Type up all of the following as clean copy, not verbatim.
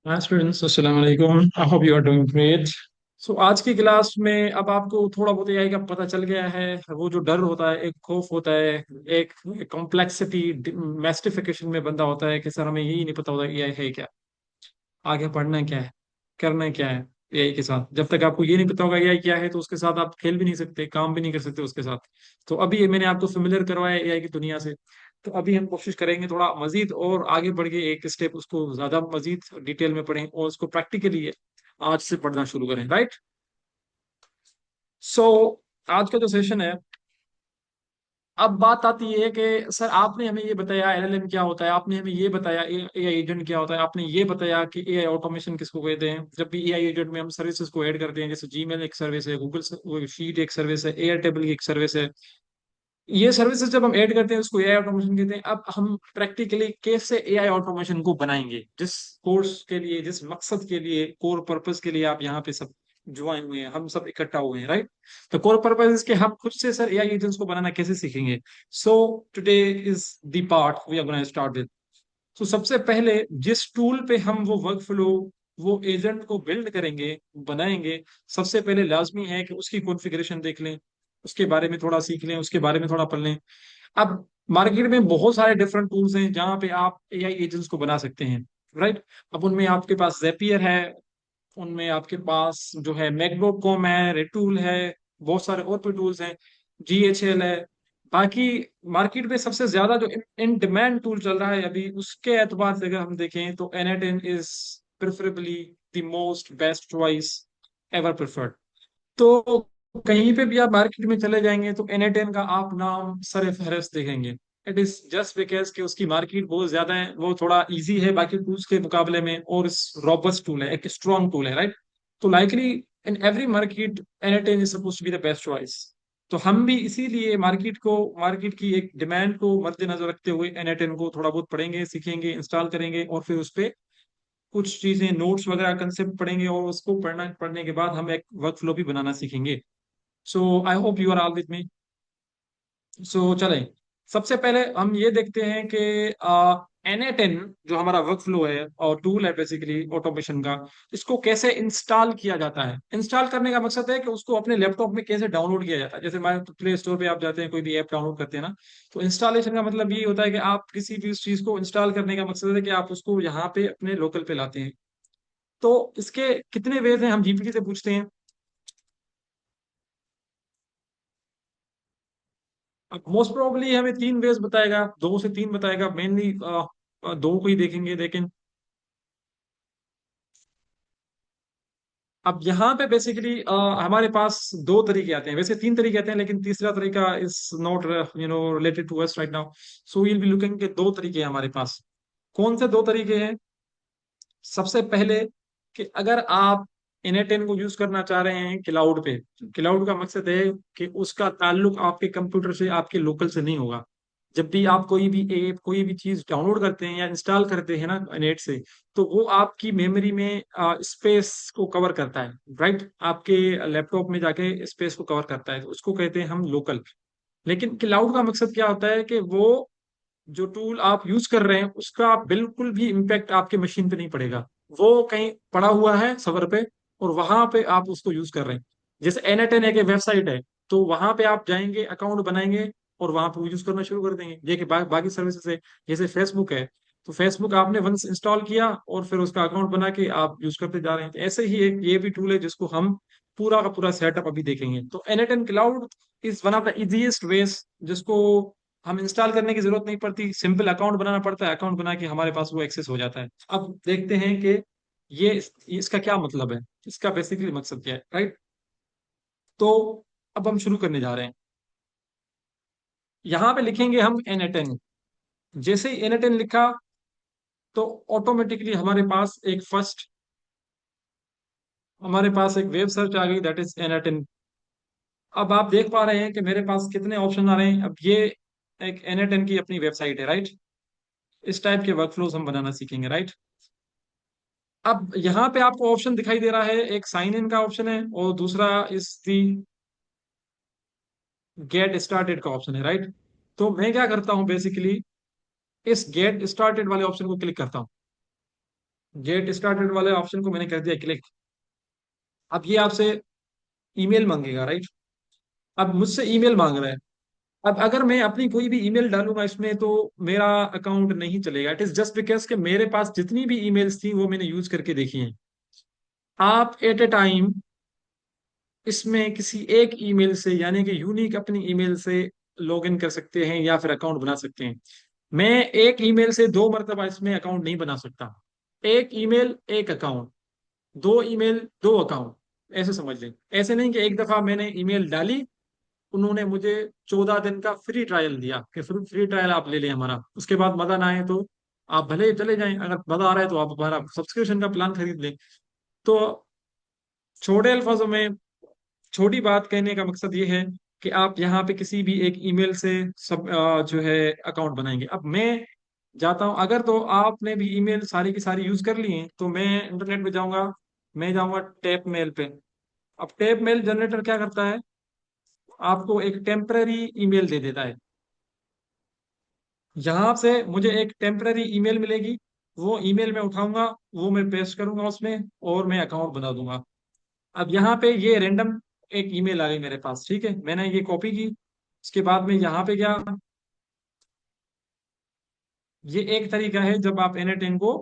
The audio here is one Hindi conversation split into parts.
Hi students, Assalamu alaikum. I hope you are doing great. सो आज की क्लास में अब आपको थोड़ा बहुत एआई का पता चल गया है। वो जो डर होता है, एक खौफ होता है, एक कॉम्प्लेक्सिटी मैस्टिफिकेशन में बंदा होता है कि सर हमें यही नहीं पता होता एआई है क्या, आगे पढ़ना क्या है, करना क्या है एआई के साथ। जब तक आपको ये नहीं पता होगा एआई क्या है तो उसके साथ आप खेल भी नहीं सकते, काम भी नहीं कर सकते उसके साथ। तो अभी ये मैंने आपको फेमिलियर करवाया एआई की दुनिया से। तो अभी हम कोशिश करेंगे थोड़ा मजीद और आगे बढ़ के एक स्टेप उसको ज्यादा मजीद डिटेल में पढ़ें और उसको प्रैक्टिकली आज से पढ़ना शुरू करें, राइट। सो आज का जो सेशन है, अब बात आती है कि सर आपने हमें ये बताया एलएलएम क्या होता है, आपने हमें ये बताया एआई एजेंट क्या होता है, आपने ये बताया कि एआई ऑटोमेशन किसको कहते हैं। जब भी एआई एजेंट में हम सर्विसेज को ऐड करते हैं, जैसे जीमेल एक सर्विस है, गूगल शीट एक सर्विस है, एयर टेबल की एक सर्विस है, ये सर्विसेज जब हम ऐड करते हैं उसको एआई ऑटोमेशन कहते हैं। अब हम प्रैक्टिकली कैसे एआई ऑटोमेशन को बनाएंगे, जिस कोर्स के लिए, जिस मकसद के लिए, कोर पर्पस के लिए आप यहाँ पे सब ज्वाइन हुए हैं, हम सब इकट्ठा हुए हैं, राइट। तो कोर पर्पस इसके हम खुद से सर एआई एजेंट्स को बनाना कैसे सीखेंगे। So today is the part we are gonna start with. तो सबसे पहले जिस टूल पे हम वो वर्क फ्लो, वो एजेंट को बिल्ड करेंगे, बनाएंगे, सबसे पहले लाजमी है कि उसकी कॉन्फ़िगरेशन देख लें, उसके बारे में थोड़ा सीख लें, उसके बारे में थोड़ा पढ़ लें। अब मार्केट में बहुत सारे डिफरेंट टूल्स हैं जहां पे आप एआई एजेंट्स को बना सकते हैं, राइट। अब उनमें आपके पास जेपियर है, उनमें आपके पास जो है मैक.कॉम है, रेटूल है, बहुत सारे और भी टूल्स हैं, जीएचएल है। बाकी मार्केट में सबसे ज्यादा जो इन डिमांड टूल चल रहा है अभी, उसके एतबार से अगर हम देखें तो n8n is preferably the most best choice ever preferred. तो कहीं पे भी आप मार्केट में चले जाएंगे तो एन10 का आप नाम सर फहरिस्त देखेंगे। इट इज जस्ट बिकॉज कि उसकी मार्केट बहुत ज्यादा है, वो थोड़ा इजी है बाकी टूल्स के मुकाबले में, और रॉबस्ट टूल है, एक स्ट्रॉन्ग टूल है, राइट। तो likely in every market n8n is suppose to be the best choice. तो हम भी इसीलिए मार्केट की एक डिमांड को मद्देनजर रखते हुए एन10 को थोड़ा बहुत पढ़ेंगे, सीखेंगे, इंस्टॉल करेंगे, और फिर उस पर कुछ चीजें, नोट्स वगैरह, कंसेप्ट पढ़ेंगे, और उसको पढ़ने के बाद हम एक वर्क फ्लो भी बनाना सीखेंगे। So I hope you are all with me. So चलें, सबसे पहले हम ये देखते हैं कि एन10 जो हमारा वर्क फ्लो है और टूल है बेसिकली ऑटोमेशन का, इसको कैसे इंस्टॉल किया जाता है। इंस्टॉल करने का मकसद है कि उसको अपने लैपटॉप में कैसे डाउनलोड किया जाता है। जैसे हमारे प्ले स्टोर पे आप जाते हैं, कोई भी ऐप डाउनलोड करते हैं ना, तो इंस्टॉलेशन का मतलब ये होता है कि आप किसी भी उस चीज को इंस्टॉल करने का मकसद है कि आप उसको यहाँ पे अपने लोकल पे लाते हैं। तो इसके कितने वेज हैं, हम जीपीटी से पूछते हैं। अब मोस्ट प्रोबेबली हमें तीन वेज बताएगा, दो से तीन बताएगा, मेनली दो को ही देखेंगे। लेकिन अब यहाँ पे बेसिकली हमारे पास दो तरीके आते हैं, वैसे तीन तरीके आते हैं, लेकिन तीसरा तरीका is not related to us right now. So will be looking के दो तरीके हैं हमारे पास। कौन से दो तरीके हैं? सबसे पहले कि अगर आप इनेटेन को यूज करना चाह रहे हैं क्लाउड पे, क्लाउड का मकसद है कि उसका ताल्लुक आपके कंप्यूटर से, आपके लोकल से नहीं होगा। जब भी आप कोई भी ऐप, कोई भी चीज डाउनलोड करते हैं या इंस्टॉल करते हैं ना नेट से, तो वो आपकी मेमोरी में स्पेस को कवर करता है, राइट। आपके लैपटॉप में जाके स्पेस को कवर करता है, तो उसको कहते हैं हम लोकल। लेकिन क्लाउड का मकसद क्या होता है कि वो जो टूल आप यूज कर रहे हैं उसका बिल्कुल भी इम्पैक्ट आपके मशीन पे नहीं पड़ेगा। वो कहीं पड़ा हुआ है सर्वर पे, और वहां पे आप उसको यूज कर रहे हैं। जैसे एन10 एक वेबसाइट है, तो वहां पे आप जाएंगे, अकाउंट बनाएंगे, और वहां पे यूज करना शुरू कर देंगे। ये कि बाकी सर्विसेज है, जैसे फेसबुक है, तो फेसबुक आपने वंस इंस्टॉल किया और फिर उसका अकाउंट बना के आप यूज करते जा रहे हैं। तो ऐसे ही एक ये भी टूल है जिसको हम पूरा का पूरा सेटअप अभी देखेंगे। तो n8n cloud is one of the easiest ways, जिसको हम इंस्टॉल करने की जरूरत नहीं पड़ती, सिंपल अकाउंट बनाना पड़ता है, अकाउंट बना के हमारे पास वो एक्सेस हो जाता है। अब देखते हैं कि इसका क्या मतलब है, इसका बेसिकली मकसद क्या है, राइट। तो अब हम शुरू करने जा रहे हैं। यहाँ पे लिखेंगे हम एन10। जैसे ही एन10 लिखा तो ऑटोमेटिकली हमारे पास एक वेब सर्च आ गई, दैट इज एन10। अब आप देख पा रहे हैं कि मेरे पास कितने ऑप्शन आ रहे हैं। अब ये एक एन10 की अपनी वेबसाइट है, राइट। इस टाइप के वर्कफ्लोज हम बनाना सीखेंगे, राइट। अब यहाँ पे आपको ऑप्शन दिखाई दे रहा है, एक साइन इन का ऑप्शन है और दूसरा इस दी गेट स्टार्टेड का ऑप्शन है, राइट। तो मैं क्या करता हूँ बेसिकली, इस गेट स्टार्टेड वाले ऑप्शन को क्लिक करता हूँ। गेट स्टार्टेड वाले ऑप्शन को मैंने कर दिया क्लिक। अब ये आपसे ईमेल मांगेगा, राइट। अब मुझसे ईमेल मांग रहा है। अब अगर मैं अपनी कोई भी ईमेल डालूंगा इसमें तो मेरा अकाउंट नहीं चलेगा। इट इज जस्ट बिकॉज कि मेरे पास जितनी भी ईमेल्स थी वो मैंने यूज करके देखी हैं। आप एट ए टाइम इसमें किसी एक ईमेल से, यानी कि यूनिक अपनी ईमेल से लॉग इन कर सकते हैं या फिर अकाउंट बना सकते हैं। मैं एक ईमेल से दो मरतबा इसमें अकाउंट नहीं बना सकता। एक ईमेल एक अकाउंट, दो ईमेल दो अकाउंट, ऐसे समझ लें। ऐसे नहीं कि एक दफा मैंने ईमेल डाली, उन्होंने मुझे 14 दिन का फ्री ट्रायल दिया कि फ्री फ्री ट्रायल आप ले लें हमारा, उसके बाद मजा ना आए तो आप भले ही चले जाएं, अगर मजा आ रहा है तो आप हमारा सब्सक्रिप्शन का प्लान खरीद लें। तो छोटे अल्फाजों में छोटी बात कहने का मकसद ये है कि आप यहाँ पे किसी भी एक ईमेल से सब जो है अकाउंट बनाएंगे। अब मैं जाता हूँ, अगर तो आपने भी ईमेल सारी की सारी यूज कर ली हैं तो मैं इंटरनेट पे जाऊंगा। मैं जाऊंगा टैप मेल पे। अब टैप मेल जनरेटर क्या करता है, आपको एक टेम्पररी ईमेल दे देता है। यहाँ से मुझे एक टेम्पररी ईमेल मिलेगी, वो ईमेल मैं उठाऊंगा, वो मैं पेस्ट करूंगा उसमें और मैं अकाउंट बना दूंगा। अब यहाँ पे ये रैंडम एक ईमेल आ गई मेरे पास, ठीक है, मैंने ये कॉपी की। उसके बाद में यहाँ पे गया। ये एक तरीका है जब आप NA10 को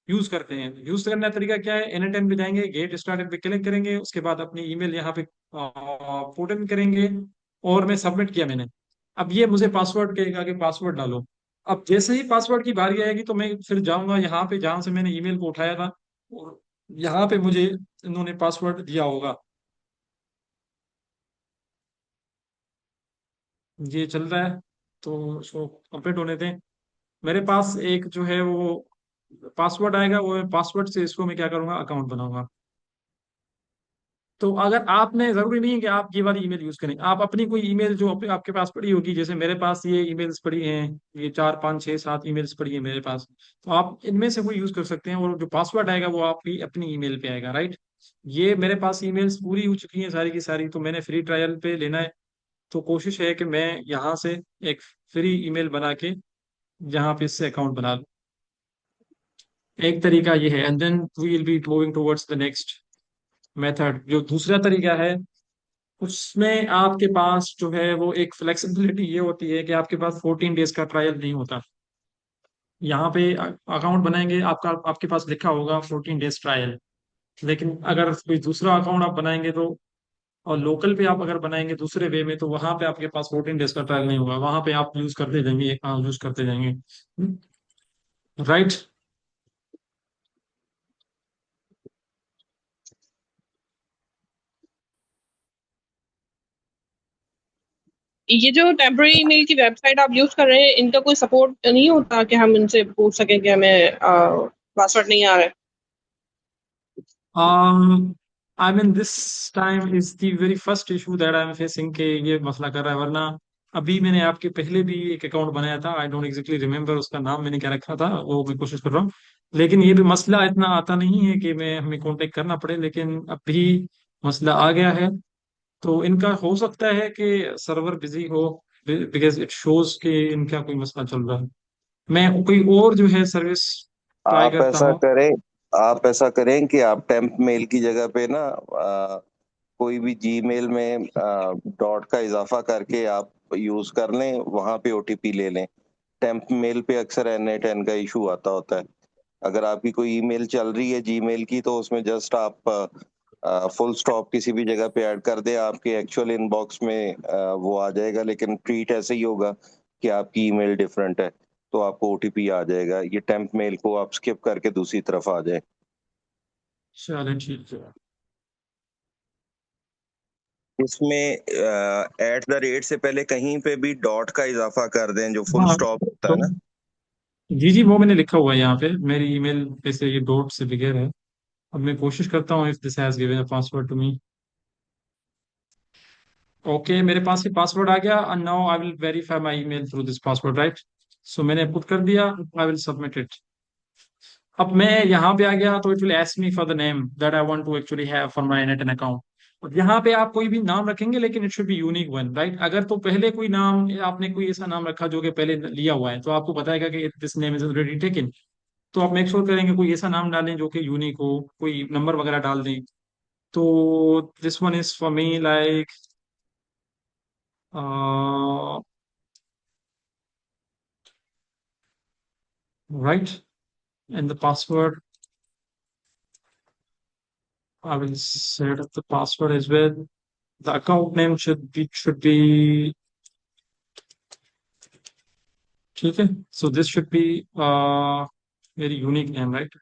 यूज करते हैं। यूज करने का तरीका क्या है, NA10 पे जाएंगे, गेट स्टार्टेड पे क्लिक करेंगे, उसके बाद अपनी ईमेल यहाँ पे पुट इन करेंगे और मैं सबमिट किया मैंने। अब ये मुझे पासवर्ड कहेगा कि पासवर्ड डालो। अब जैसे ही पासवर्ड की बारी आएगी तो मैं फिर जाऊंगा यहाँ पे जहां से मैंने ईमेल को उठाया था, और यहाँ पे मुझे इन्होंने पासवर्ड दिया होगा। ये चल रहा है तो इसको कंप्लीट होने दें। मेरे पास एक जो है वो पासवर्ड आएगा, वो पासवर्ड से इसको मैं क्या करूंगा, अकाउंट बनाऊंगा। तो अगर आपने, जरूरी नहीं है कि आप ये वाली ईमेल यूज करें, आप अपनी कोई ईमेल जो आपके पास पड़ी होगी, जैसे मेरे पास ये ईमेल्स पड़ी हैं, ये 4 5 6 7 ईमेल्स पड़ी है मेरे पास, तो आप इनमें से कोई यूज कर सकते हैं और जो पासवर्ड आएगा वो आपकी अपनी ईमेल पे आएगा, राइट। ये मेरे पास ईमेल्स पूरी हो चुकी हैं सारी की सारी, तो मैंने फ्री ट्रायल पे लेना है। तो कोशिश है कि मैं यहाँ से एक फ्री ईमेल बना के यहाँ पे इससे अकाउंट बना लूँ। एक तरीका ये है, and then we will be moving towards the next method. जो दूसरा तरीका है उसमें आपके पास जो है वो एक फ्लेक्सिबिलिटी ये होती है कि आपके पास 14 डेज का ट्रायल नहीं होता। यहाँ पे अकाउंट बनाएंगे, आपका आपके पास लिखा होगा 14 डेज ट्रायल। लेकिन अगर कोई दूसरा अकाउंट आप बनाएंगे तो, और लोकल पे आप अगर बनाएंगे दूसरे वे में, तो वहां पे आपके पास 14 डेज का ट्रायल नहीं होगा, वहां पे आप यूज करते जाएंगे, यूज करते जाएंगे, राइट। ये जो टेम्पररी ईमेल की वेबसाइट आप यूज कर रहे हैं, इनका कोई सपोर्ट नहीं होता कि हम इनसे पूछ सकें कि हमें पासवर्ड नहीं आ रहा है? I mean this time is the very first issue that I am facing के ये मसला कर रहा है, वरना अभी मैंने आपके पहले भी एक अकाउंट बनाया था। आई डोंट एग्जैक्टली रिमेम्बर उसका नाम मैंने क्या रखा था, वो मैं कोशिश कर रहा हूँ। लेकिन ये भी मसला इतना आता नहीं है कि मैं हमें कांटेक्ट करना पड़े, लेकिन अभी मसला आ गया है। तो इनका हो सकता है कि सर्वर बिजी हो, बिकॉज इट शोज कि इनका कोई मसला चल रहा है। मैं कोई और जो है सर्विस ट्राई आप करता ऐसा हूँ। करें आप ऐसा करें कि आप टेम्प मेल की जगह पे ना कोई भी जीमेल में डॉट का इजाफा करके आप यूज कर लें, वहां पे ओटीपी ले लें। टेम्प मेल पे अक्सर NA10 का इशू आता होता है। अगर आपकी कोई ईमेल चल रही है जीमेल की, तो उसमें जस्ट आप फुल स्टॉप किसी भी जगह पे ऐड कर दें, आपके एक्चुअल इनबॉक्स में वो आ जाएगा। लेकिन ट्रीट ऐसे ही होगा कि आपकी ईमेल डिफरेंट है, तो आपको ओटीपी आ जाएगा। ये टेम्प मेल को आप स्किप करके दूसरी तरफ आ जाए। चलें ठीक है। इसमें @ से पहले कहीं पे भी डॉट का इजाफा कर दें, जो फुल हाँ, स्टॉप होता तो है ना। जी जी वो मैंने लिखा हुआ है यहाँ पे मेरी ईमेल पे से, ये डॉट से बिगेर है। अब मैं कोशिश करता हूँ, if this has given a password to me. Okay, मेरे पास ये पासवर्ड आ गया, and now I will verify my email through this password, right. So मैंने पुट कर दिया, आई विल सबमिट इट। अब मैं यहाँ पे आ गया तो it will ask me for the name that I want to actually have for my net N account. और यहाँ पे आप कोई भी नाम रखेंगे लेकिन it should be unique one, right? अगर तो पहले कोई नाम आपने कोई ऐसा नाम रखा जो कि पहले लिया हुआ है तो आपको बताएगा कि this name is already taken. तो आप मेक श्योर करेंगे कोई ऐसा नाम डालें जो कि यूनिक हो, कोई नंबर वगैरह डाल दें। तो this one is for me like right, and the password I will set up the password as well. The account name should be ठीक है. So this should be very unique name, right?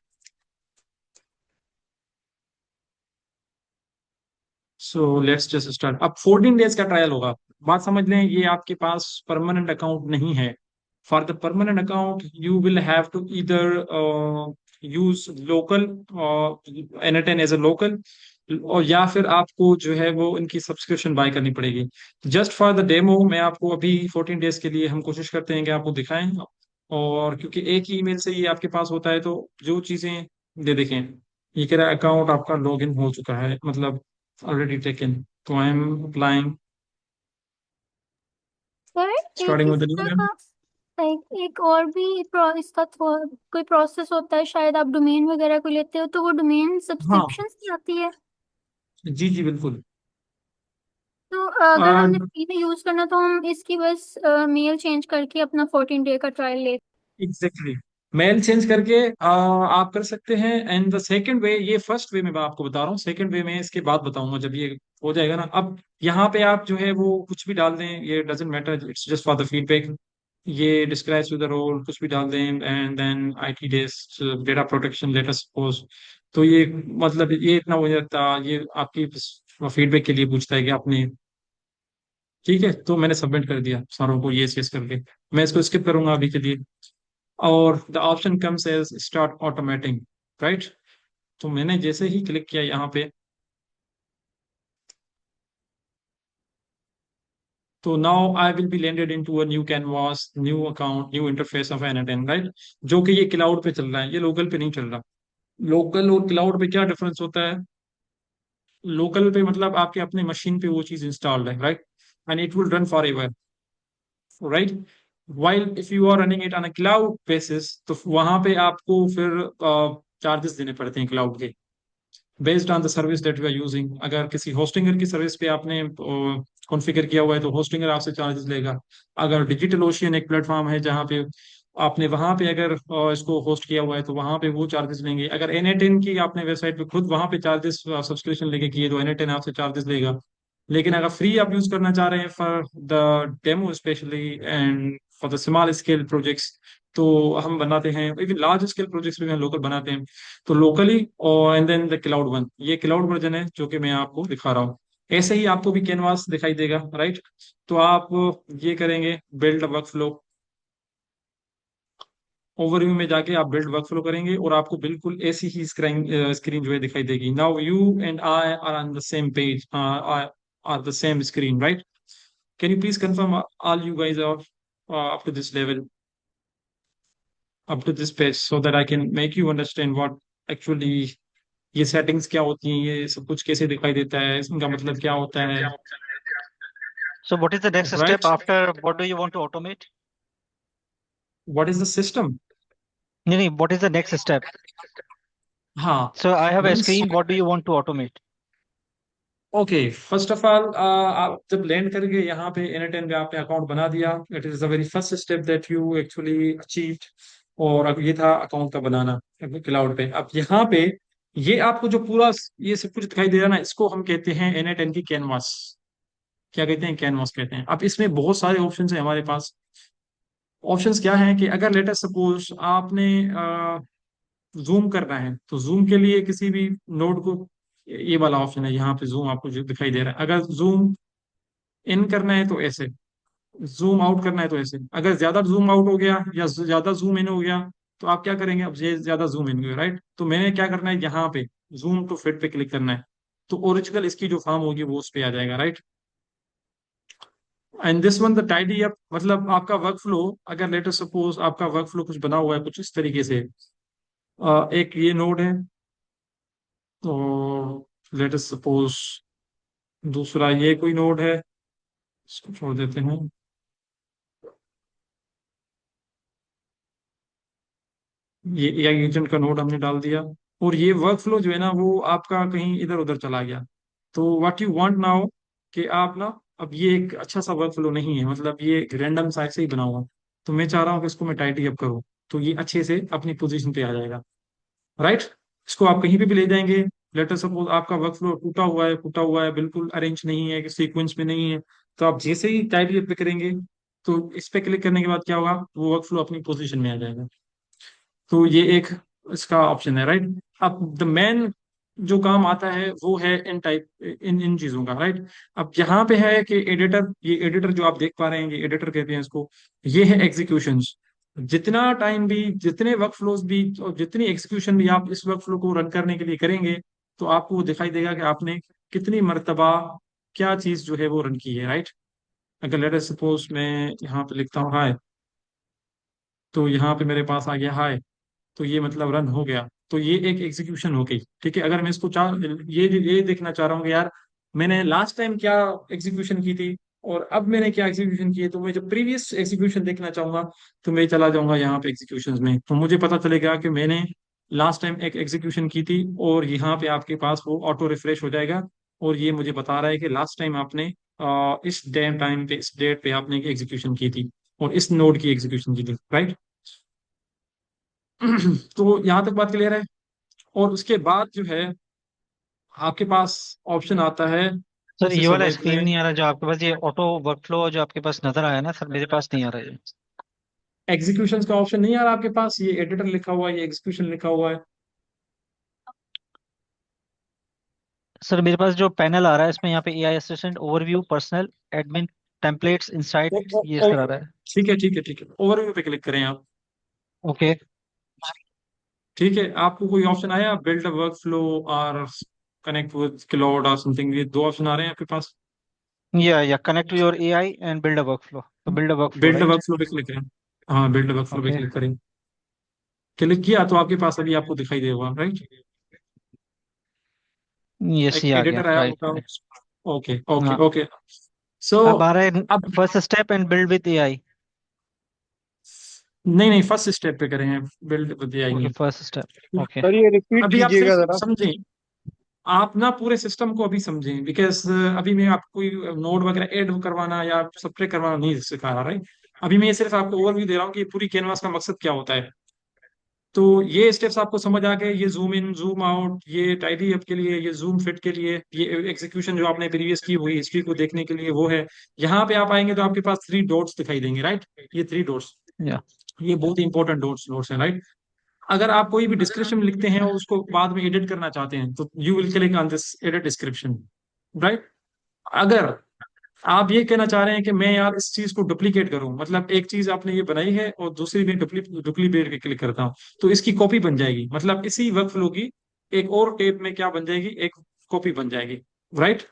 So let's just start. अब 14 डेज का ट्रायल होगा. बात समझ लें, ये आपके पास परमानेंट अकाउंट नहीं है. For the permanent account you will have to either use local NA10 as a local, और या फिर आपको जो है वो इनकी सब्सक्रिप्शन बाय करनी पड़ेगी. जस्ट फॉर द डेमो मैं आपको अभी 14 डेज के लिए हम कोशिश करते हैं कि आपको दिखाएं. और क्योंकि एक ही ईमेल से ये आपके पास होता है तो जो चीजें दे देखें. ये कह रहा है अकाउंट आपका लॉगिन हो चुका है, मतलब already taken. So I am applying, sir एक starting with the new name. एक और भी इसका कोई प्रोसेस होता है, शायद आप डोमेन वगैरह को लेते हो तो वो डोमेन हाँ, सब्सक्रिप्शन से आती है। जी जी बिल्कुल. तो अगर हमने और फ्री में यूज करना तो हम इसकी बस मेल चेंज करके अपना 14 डे का ट्रायल ले। एग्जैक्टली, मेल चेंज करके आप कर सकते हैं. एंड द सेकंड वे, ये फर्स्ट वे में मैं आपको बता रहा हूँ, सेकंड वे में इसके बाद बताऊंगा जब ये हो जाएगा ना. अब यहाँ पे आप जो है वो कुछ भी डाल दें, ये doesn't matter, it's just for the feedback. ये डिस्क्राइब टू द रोल कुछ भी डाल दें, and then IT desk data protection letter suppose. तो ये मतलब ये इतना हो जाता, ये आपकी फीडबैक के लिए पूछता है कि आपने, ठीक है. तो मैंने सबमिट कर दिया सारों को ये करके. मैं इसको स्किप करूंगा अभी के लिए. और the option comes as start automating, right? तो मैंने जैसे ही क्लिक किया यहाँ पे, तो now I will be landed into a new canvas, new account, new interface of NA10, right? जो कि ये क्लाउड पे चल रहा है, ये लोकल पे नहीं चल रहा. लोकल और क्लाउड पे क्या डिफरेंस होता है? लोकल पे मतलब आपके अपने मशीन पे वो चीज इंस्टॉल्ड है, राइट? And it will run forever, right? While if you are running it on a cloud basis, तो वहां पे आपको फिर चार्जेस देने पड़ते हैं क्लाउड के, based on the service that you are using. अगर किसी होस्टिंगर की सर्विस पे आपने कॉन्फ़िगर किया हुआ है तो होस्टिंगर आपसे चार्जेस लेगा. अगर डिजिटल ओशियन एक प्लेटफॉर्म है जहाँ पे आपने वहां पे अगर इसको होस्ट किया हुआ है तो वहां पे वो चार्जेस लेंगे. अगर NA10 की आपने वेबसाइट पे खुद वहां पे चार्जेस सब्सक्रिप्शन लेके किए तो NA10 आपसे चार्जेस लेगा. लेकिन अगर फ्री आप यूज करना चाह रहे हैं for the demo specially and for the small scale projects, तो हम बनाते हैं, इवन लार्ज स्केल प्रोजेक्ट्स भी हम लोकल बनाते हैं. तो लोकली, और and then the cloud one, ये क्लाउड वर्जन है जो कि मैं आपको दिखा रहा हूँ. ऐसे ही आपको भी कैनवास दिखाई देगा, राइट? तो आप ये करेंगे बिल्ड वर्क फ्लो, ओवरव्यू में जाके आप बिल्ड वर्क फ्लो करेंगे और आपको बिल्कुल ऐसी ही स्क्रीन स्क्रीन जो है दिखाई देगी. Now you and I are on the same page, are the same screen, right? Can you please confirm all you guys are up to this level, up to this page, so that I can make you understand what actually ये सेटिंग्स क्या होती हैं, ये सब कुछ कैसे दिखाई देता है, इनका मतलब क्या होता है, So what is the next right? step after? What do you want to automate? What is the system? No, no, what is the next step? हाँ, So I have a means screen. What do you want to automate? Okay, first of all आप जब लैंड करेंगे यहाँ पे NA10 पे, आपने अकाउंट बना दिया, it is the very first step that you actually achieved. और अब ये था अकाउंट का बनाना क्लाउड पे. अब यहाँ पे ये आपको जो पूरा ये सब कुछ दिखाई दे रहा है ना, इसको हम कहते हैं NA10 की कैनवास. क्या कहते हैं? कैनवास कहते हैं. अब इसमें बहुत सारे ऑप्शंस हैं हमारे पास. ऑप्शंस क्या हैं कि अगर लेटर सपोज आपने जूम करना है तो जूम के लिए किसी भी नोड को, ये वाला ऑप्शन है यहाँ पे, जूम आपको जो दिखाई दे रहा है. अगर जूम इन करना है तो ऐसे, जूम आउट करना है तो ऐसे. अगर ज्यादा जूम आउट हो गया या ज्यादा जूम इन हो गया तो आप क्या करेंगे? अब ये ज्यादा जूम इन गया, राइट? तो मैंने क्या करना है, यहाँ पे जूम टू फिट पे क्लिक करना है. तो ओरिजिनल इसकी जो फॉर्म होगी वो उस पे आ जाएगा, right? And this one the tidy up, मतलब आपका वर्क फ्लो, अगर लेटर सपोज आपका वर्क फ्लो कुछ बना हुआ है कुछ इस तरीके से. एक ये नोड है, तो लेटर सपोज दूसरा ये कोई नोड है, इसको छोड़ देते हैं। ये एआई एजेंट का नोड हमने डाल दिया, और ये वर्क फ्लो जो है ना वो आपका कहीं इधर उधर चला गया। तो व्हाट यू वांट नाउ, कि आप ना, अब ये एक अच्छा सा वर्क फ्लो नहीं है, मतलब ये रैंडम साइड से ही बना हुआ। तो मैं चाह रहा हूँ कि इसको मैं टाइडी अप करूँ, तो ये अच्छे से अपनी पोजीशन पे आ जाएगा, राइट। इसको आप कहीं भी ले जाएंगे। लेटर सपोज आपका वर्क फ्लो टूटा हुआ है, बिल्कुल अरेंज नहीं है, सीक्वेंस में नहीं है। तो आप जैसे ही टाइडी अप पे करेंगे, तो इस पे क्लिक करने के बाद क्या होगा, वो वर्क फ्लो अपनी पोजीशन में आ जाएगा। तो ये एक इसका ऑप्शन है, राइट। अब द मेन जो काम आता है वो है इन टाइप, इन इन चीजों का, राइट। अब यहाँ पे है कि एडिटर, ये एडिटर जो आप देख पा रहे हैं, ये एडिटर कहते हैं इसको। ये है एग्जीक्यूशंस। जितना टाइम भी, जितने वर्क फ्लोज भी, और जितनी एग्जीक्यूशन भी आप इस वर्क फ्लो को रन करने के लिए करेंगे, तो आपको वो दिखाई देगा कि आपने कितनी मर्तबा क्या चीज जो है वो रन की है, राइट। अगर लेट अस सपोज मैं यहाँ पे लिखता हूँ हाय, तो यहाँ पे मेरे पास आ गया हाय, तो ये मतलब रन हो गया। तो ये एक एग्जीक्यूशन हो गई, ठीक है। अगर मैं इसको ये देखना चाह रहा हूँ कि यार मैंने लास्ट टाइम क्या एग्जीक्यूशन की थी, और अब मैंने क्या एग्जीक्यूशन की है, तो मैं जब प्रीवियस एग्जीक्यूशन देखना चाहूंगा, तो मैं चला जाऊंगा यहाँ पे एग्जीक्यूशन में, तो मुझे पता चलेगा कि मैंने लास्ट टाइम एक एग्जीक्यूशन की थी, और यहाँ पे आपके पास वो ऑटो रिफ्रेश हो जाएगा, और ये मुझे बता रहा है कि लास्ट टाइम आपने इस टाइम पे, इस डेट पे आपने एग्जीक्यूशन की थी, और इस नोड की एग्जीक्यूशन की थी, राइट। तो यहाँ तक बात क्लियर है। और उसके बाद जो है आपके पास ऑप्शन आता है सर ये प्रोसेस वाला अलर्ट स्क्रीन में। नहीं आ रहा जो आपके पास, ये ऑटो वर्कफ्लो जो आपके पास नजर आया ना सर, मेरे पास नहीं आ रहा है। एग्जीक्यूशन का ऑप्शन नहीं आ रहा आपके पास, ये एडिटर लिखा हुआ है, ये एग्जीक्यूशन लिखा हुआ है। सर मेरे पास जो पैनल आ रहा है इसमें यहाँ पे AI assistant overview personal admin templates ओ, इनसाइट ओ, ये ओ, सर आ रहा है। ठीक है, ठीक है, ठीक है, ओवरव्यू पे क्लिक करें आप। ओके। ठीक है, आपको कोई ऑप्शन आया, बिल्ड अ वर्क फ्लो और कनेक्ट विद क्लाउड और समथिंग, ये दो ऑप्शन आ रहे हैं आपके पास। या connect your AI and build a workflow, तो build a workflow build right. Workflow पे क्लिक करें। हाँ, बिल्ड वर्क फ्लो पे ओके। क्लिक करें। क्लिक किया तो आपके पास अभी आपको दिखाई देगा, राइट। यस एक ये आ गया एडिटर आया राइट होगा। राइट। ओके, ओके, हाँ ओके। सो अब आ रहा है अब, first step and build with AI. नहीं नहीं, फर्स्ट स्टेप पे करें, बिल्ड विद एआई ओके नहीं। First step okay. सर ये रिपीट अभी आप कीजिएगा सिर्फ जरा। समझें, आप ना पूरे सिस्टम को अभी समझें, बिकॉज अभी मैं आपको कोई नोड वगैरह ऐड करवाना या सब्ट्रैक्ट करवाना नहीं सिखा रहा, राइट। अभी मैं ये सिर्फ आपको ओवरव्यू दे रहा हूँ कि पूरी कैनवास का मकसद क्या होता है। तो ये स्टेप्स आपको समझ आ गए, ये जूम इन, जूम आउट, ये टाइडी अप के लिए, ये जूम फिट के लिए, ये एग्जीक्यूशन जो आपने प्रीवियस की हुई हिस्ट्री को देखने के लिए वो है। यहाँ पे आप आएंगे तो आपके पास थ्री डॉट्स दिखाई देंगे, राइट। ये थ्री डॉट्स, या ये बहुत ही इंपॉर्टेंट डॉट्स डॉट्स हैं, राइट। अगर आप कोई भी डिस्क्रिप्शन लिखते हैं और उसको बाद में एडिट करना चाहते हैं, तो you will click on this edit description, right. अगर आप ये कहना चाह रहे हैं कि मैं यार इस चीज को डुप्लीकेट करूं, मतलब एक चीज आपने ये बनाई है और दूसरी में डुप्लीकेट पे क्लिक करता हूं, तो इसकी कॉपी बन जाएगी, मतलब इसी वर्कफ्लो की एक और टेप में क्या बन जाएगी, एक कॉपी बन जाएगी, राइट।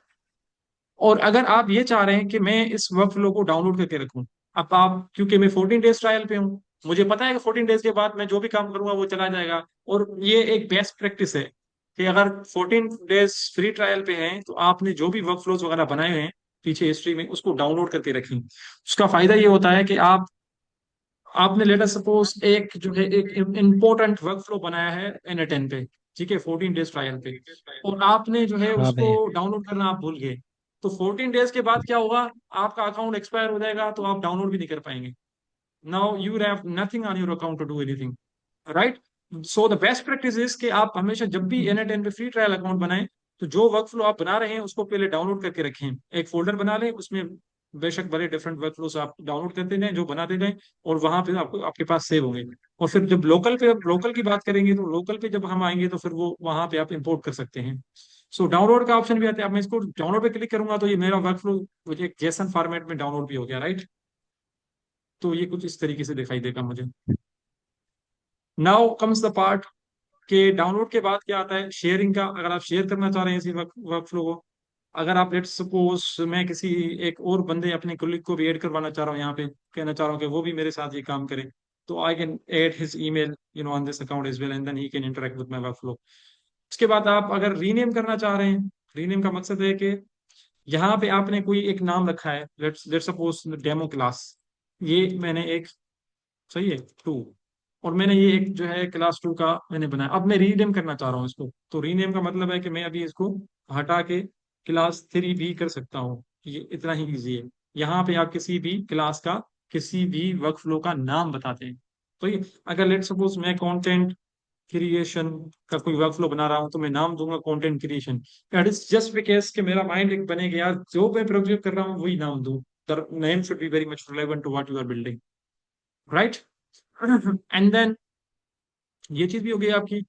और अगर आप ये चाह रहे हैं कि मैं इस वर्कफ्लो को डाउनलोड करके रखूं, अब आप, क्योंकि मैं 14 डेज ट्रायल पे हूं, मुझे पता है कि 14 डेज के बाद मैं जो भी काम करूंगा वो चला जाएगा, और ये एक बेस्ट प्रैक्टिस है कि अगर 14 डेज फ्री ट्रायल पे हैं, तो आपने जो भी वर्कफ्लोज वगैरह बनाए हैं पीछे हिस्ट्री में, उसको डाउनलोड करके रखें। उसका फायदा ये होता है कि आपने लेटर सपोज एक जो है एक इंपॉर्टेंट वर्कफ्लो बनाया है N10 पे, ठीक है, 14 डेज ट्रायल पे, और आपने जो है हाँ उसको भाई। डाउनलोड करना आप भूल गए, तो 14 डेज के बाद क्या होगा, आपका अकाउंट एक्सपायर हो जाएगा, तो आप डाउनलोड भी नहीं कर पाएंगे। Now you have nothing on your account to do anything, right. So the best practice is कि आप हमेशा जब भी N10 पे फ्री ट्रायल अकाउंट बनाएं, तो जो वर्कफ्लो आप बना रहे हैं उसको पहले डाउनलोड करके रखें। एक फोल्डर बना लें, उसमें बेशक बड़े डिफरेंट वर्कफ्लोस आप डाउनलोड करते जाएं, जो बनाते जाएं, और वहां पे आपको आपके पास सेव होंगे। और फिर जब लोकल की बात करेंगे, तो लोकल पे जब हम आएंगे, तो फिर वो वहां पे आप इंपोर्ट कर सकते हैं। सो डाउनलोड का ऑप्शन भी आता है, अब मैं इसको डाउनलोड पे क्लिक करूंगा, तो ये मेरा वर्कफ्लो मुझे एक जेसन फॉर्मेट में डाउनलोड भी हो गया, राइट। तो ये कुछ इस तरीके से दिखाई देगा मुझे। नाउ कम्स द पार्ट के डाउनलोड के बाद क्या आता है, शेयरिंग का। अगर आप शेयर करना चाह रहे हैं इसी वर्कफ्लो को, अगर आप लेट्स सपोज मैं किसी एक और बंदे अपने कोलिग को भी ऐड करवाना चाह रहा हूँ, यहाँ पे कहना चाह रहा हूँ कि वो भी मेरे साथ ये काम करे, तो I can add his email on this account as well, and then he can interact with my workflow. उसके बाद आप अगर रीनेम करना चाह रहे हैं, रीनेम का मकसद है कि यहाँ पे आपने कोई एक नाम रखा है, लेट्स सपोज डेमो क्लास, ये मैंने एक, सही है, 2, और मैंने ये एक जो है क्लास 2 का मैंने बनाया। अब मैं रीनेम करना चाह रहा हूँ इसको, तो रीनेम का मतलब है कि मैं अभी इसको हटा के क्लास 3 भी कर सकता हूँ। ये इतना ही ईजी है। यहाँ पे आप किसी भी क्लास का किसी भी वर्क फ्लो का नाम बताते हैं। तो ये, अगर लेट सपोज मैं कंटेंट क्रिएशन का कोई वर्क फ्लो बना रहा हूँ, तो मैं नाम दूंगा content creation. That is just because कि मेरा माइंड एक बनेगा यार, जो मैं प्रोजेक्ट कर रहा हूँ वही नाम दूं। The name should be very much relevant to what you are building, right? And then ये चीज भी हो गई आपकी।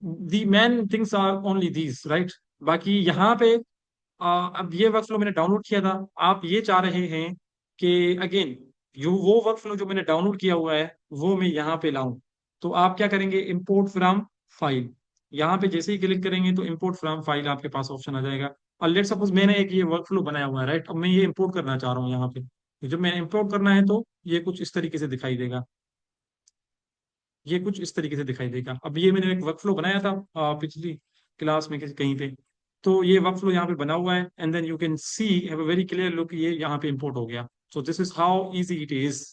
The main things are only these, right? बाकी यहाँ पे अब ये वर्कफ्लो मैंने डाउनलोड किया था, आप ये चाह रहे हैं कि अगेन यू वो वर्कफ्लो जो मैंने डाउनलोड किया हुआ है वो मैं यहाँ पे लाऊं। तो आप क्या करेंगे, इंपोर्ट फ्रॉम फाइल, यहाँ पे जैसे ही क्लिक करेंगे तो इंपोर्ट फ्रॉम फाइल आपके पास ऑप्शन आ जाएगा। और लेट सपोज मैंने एक ये वर्कफ्लो बनाया हुआ है, राइट? अब मैं ये इंपोर्ट करना चाह रहा हूँ यहाँ पे। जब मैं इंपोर्ट करना है तो ये कुछ इस तरीके से दिखाई देगा, ये कुछ इस तरीके से दिखाई देगा। अब ये मैंने एक वर्कफ्लो बनाया था पिछली क्लास में किसी कहीं पे, तो ये वर्कफ्लो यहाँ पे बना हुआ है, and then you can see have a very clear look, ये यहाँ पे इंपोर्ट हो गया। So this is how easy it is,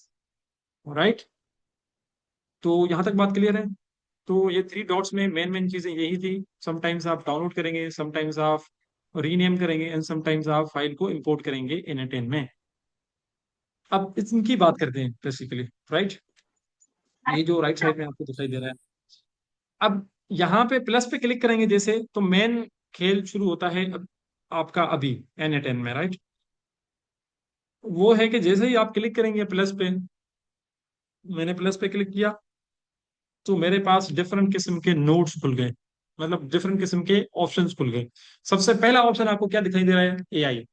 right? तो यहाँ तक बात क्लियर है? तो ये 3 डॉट्स में मेन मेन चीजें यही थी। समटाइम्स आप डाउनलोड करेंगे, समटाइम्स आप रीनेम करेंगे, एंड समटाइम्स आप फाइल को इंपोर्ट करेंगे इन में। अब इनकी बात करते हैं बेसिकली, राइट? ये जो राइट साइड में आपको दिखाई दे रहा है, अब यहाँ पे प्लस पे क्लिक करेंगे जैसे, तो मेन खेल शुरू होता है आपका अभी N10 में, राइट? वो है कि जैसे ही आप क्लिक करेंगे प्लस पे, मैंने प्लस पे क्लिक किया तो मेरे पास डिफरेंट किस्म के नोट्स खुल गए, मतलब डिफरेंट किस्म के ऑप्शंस खुल गए। सबसे पहला ऑप्शन आपको क्या दिखाई दे रहा है, AI।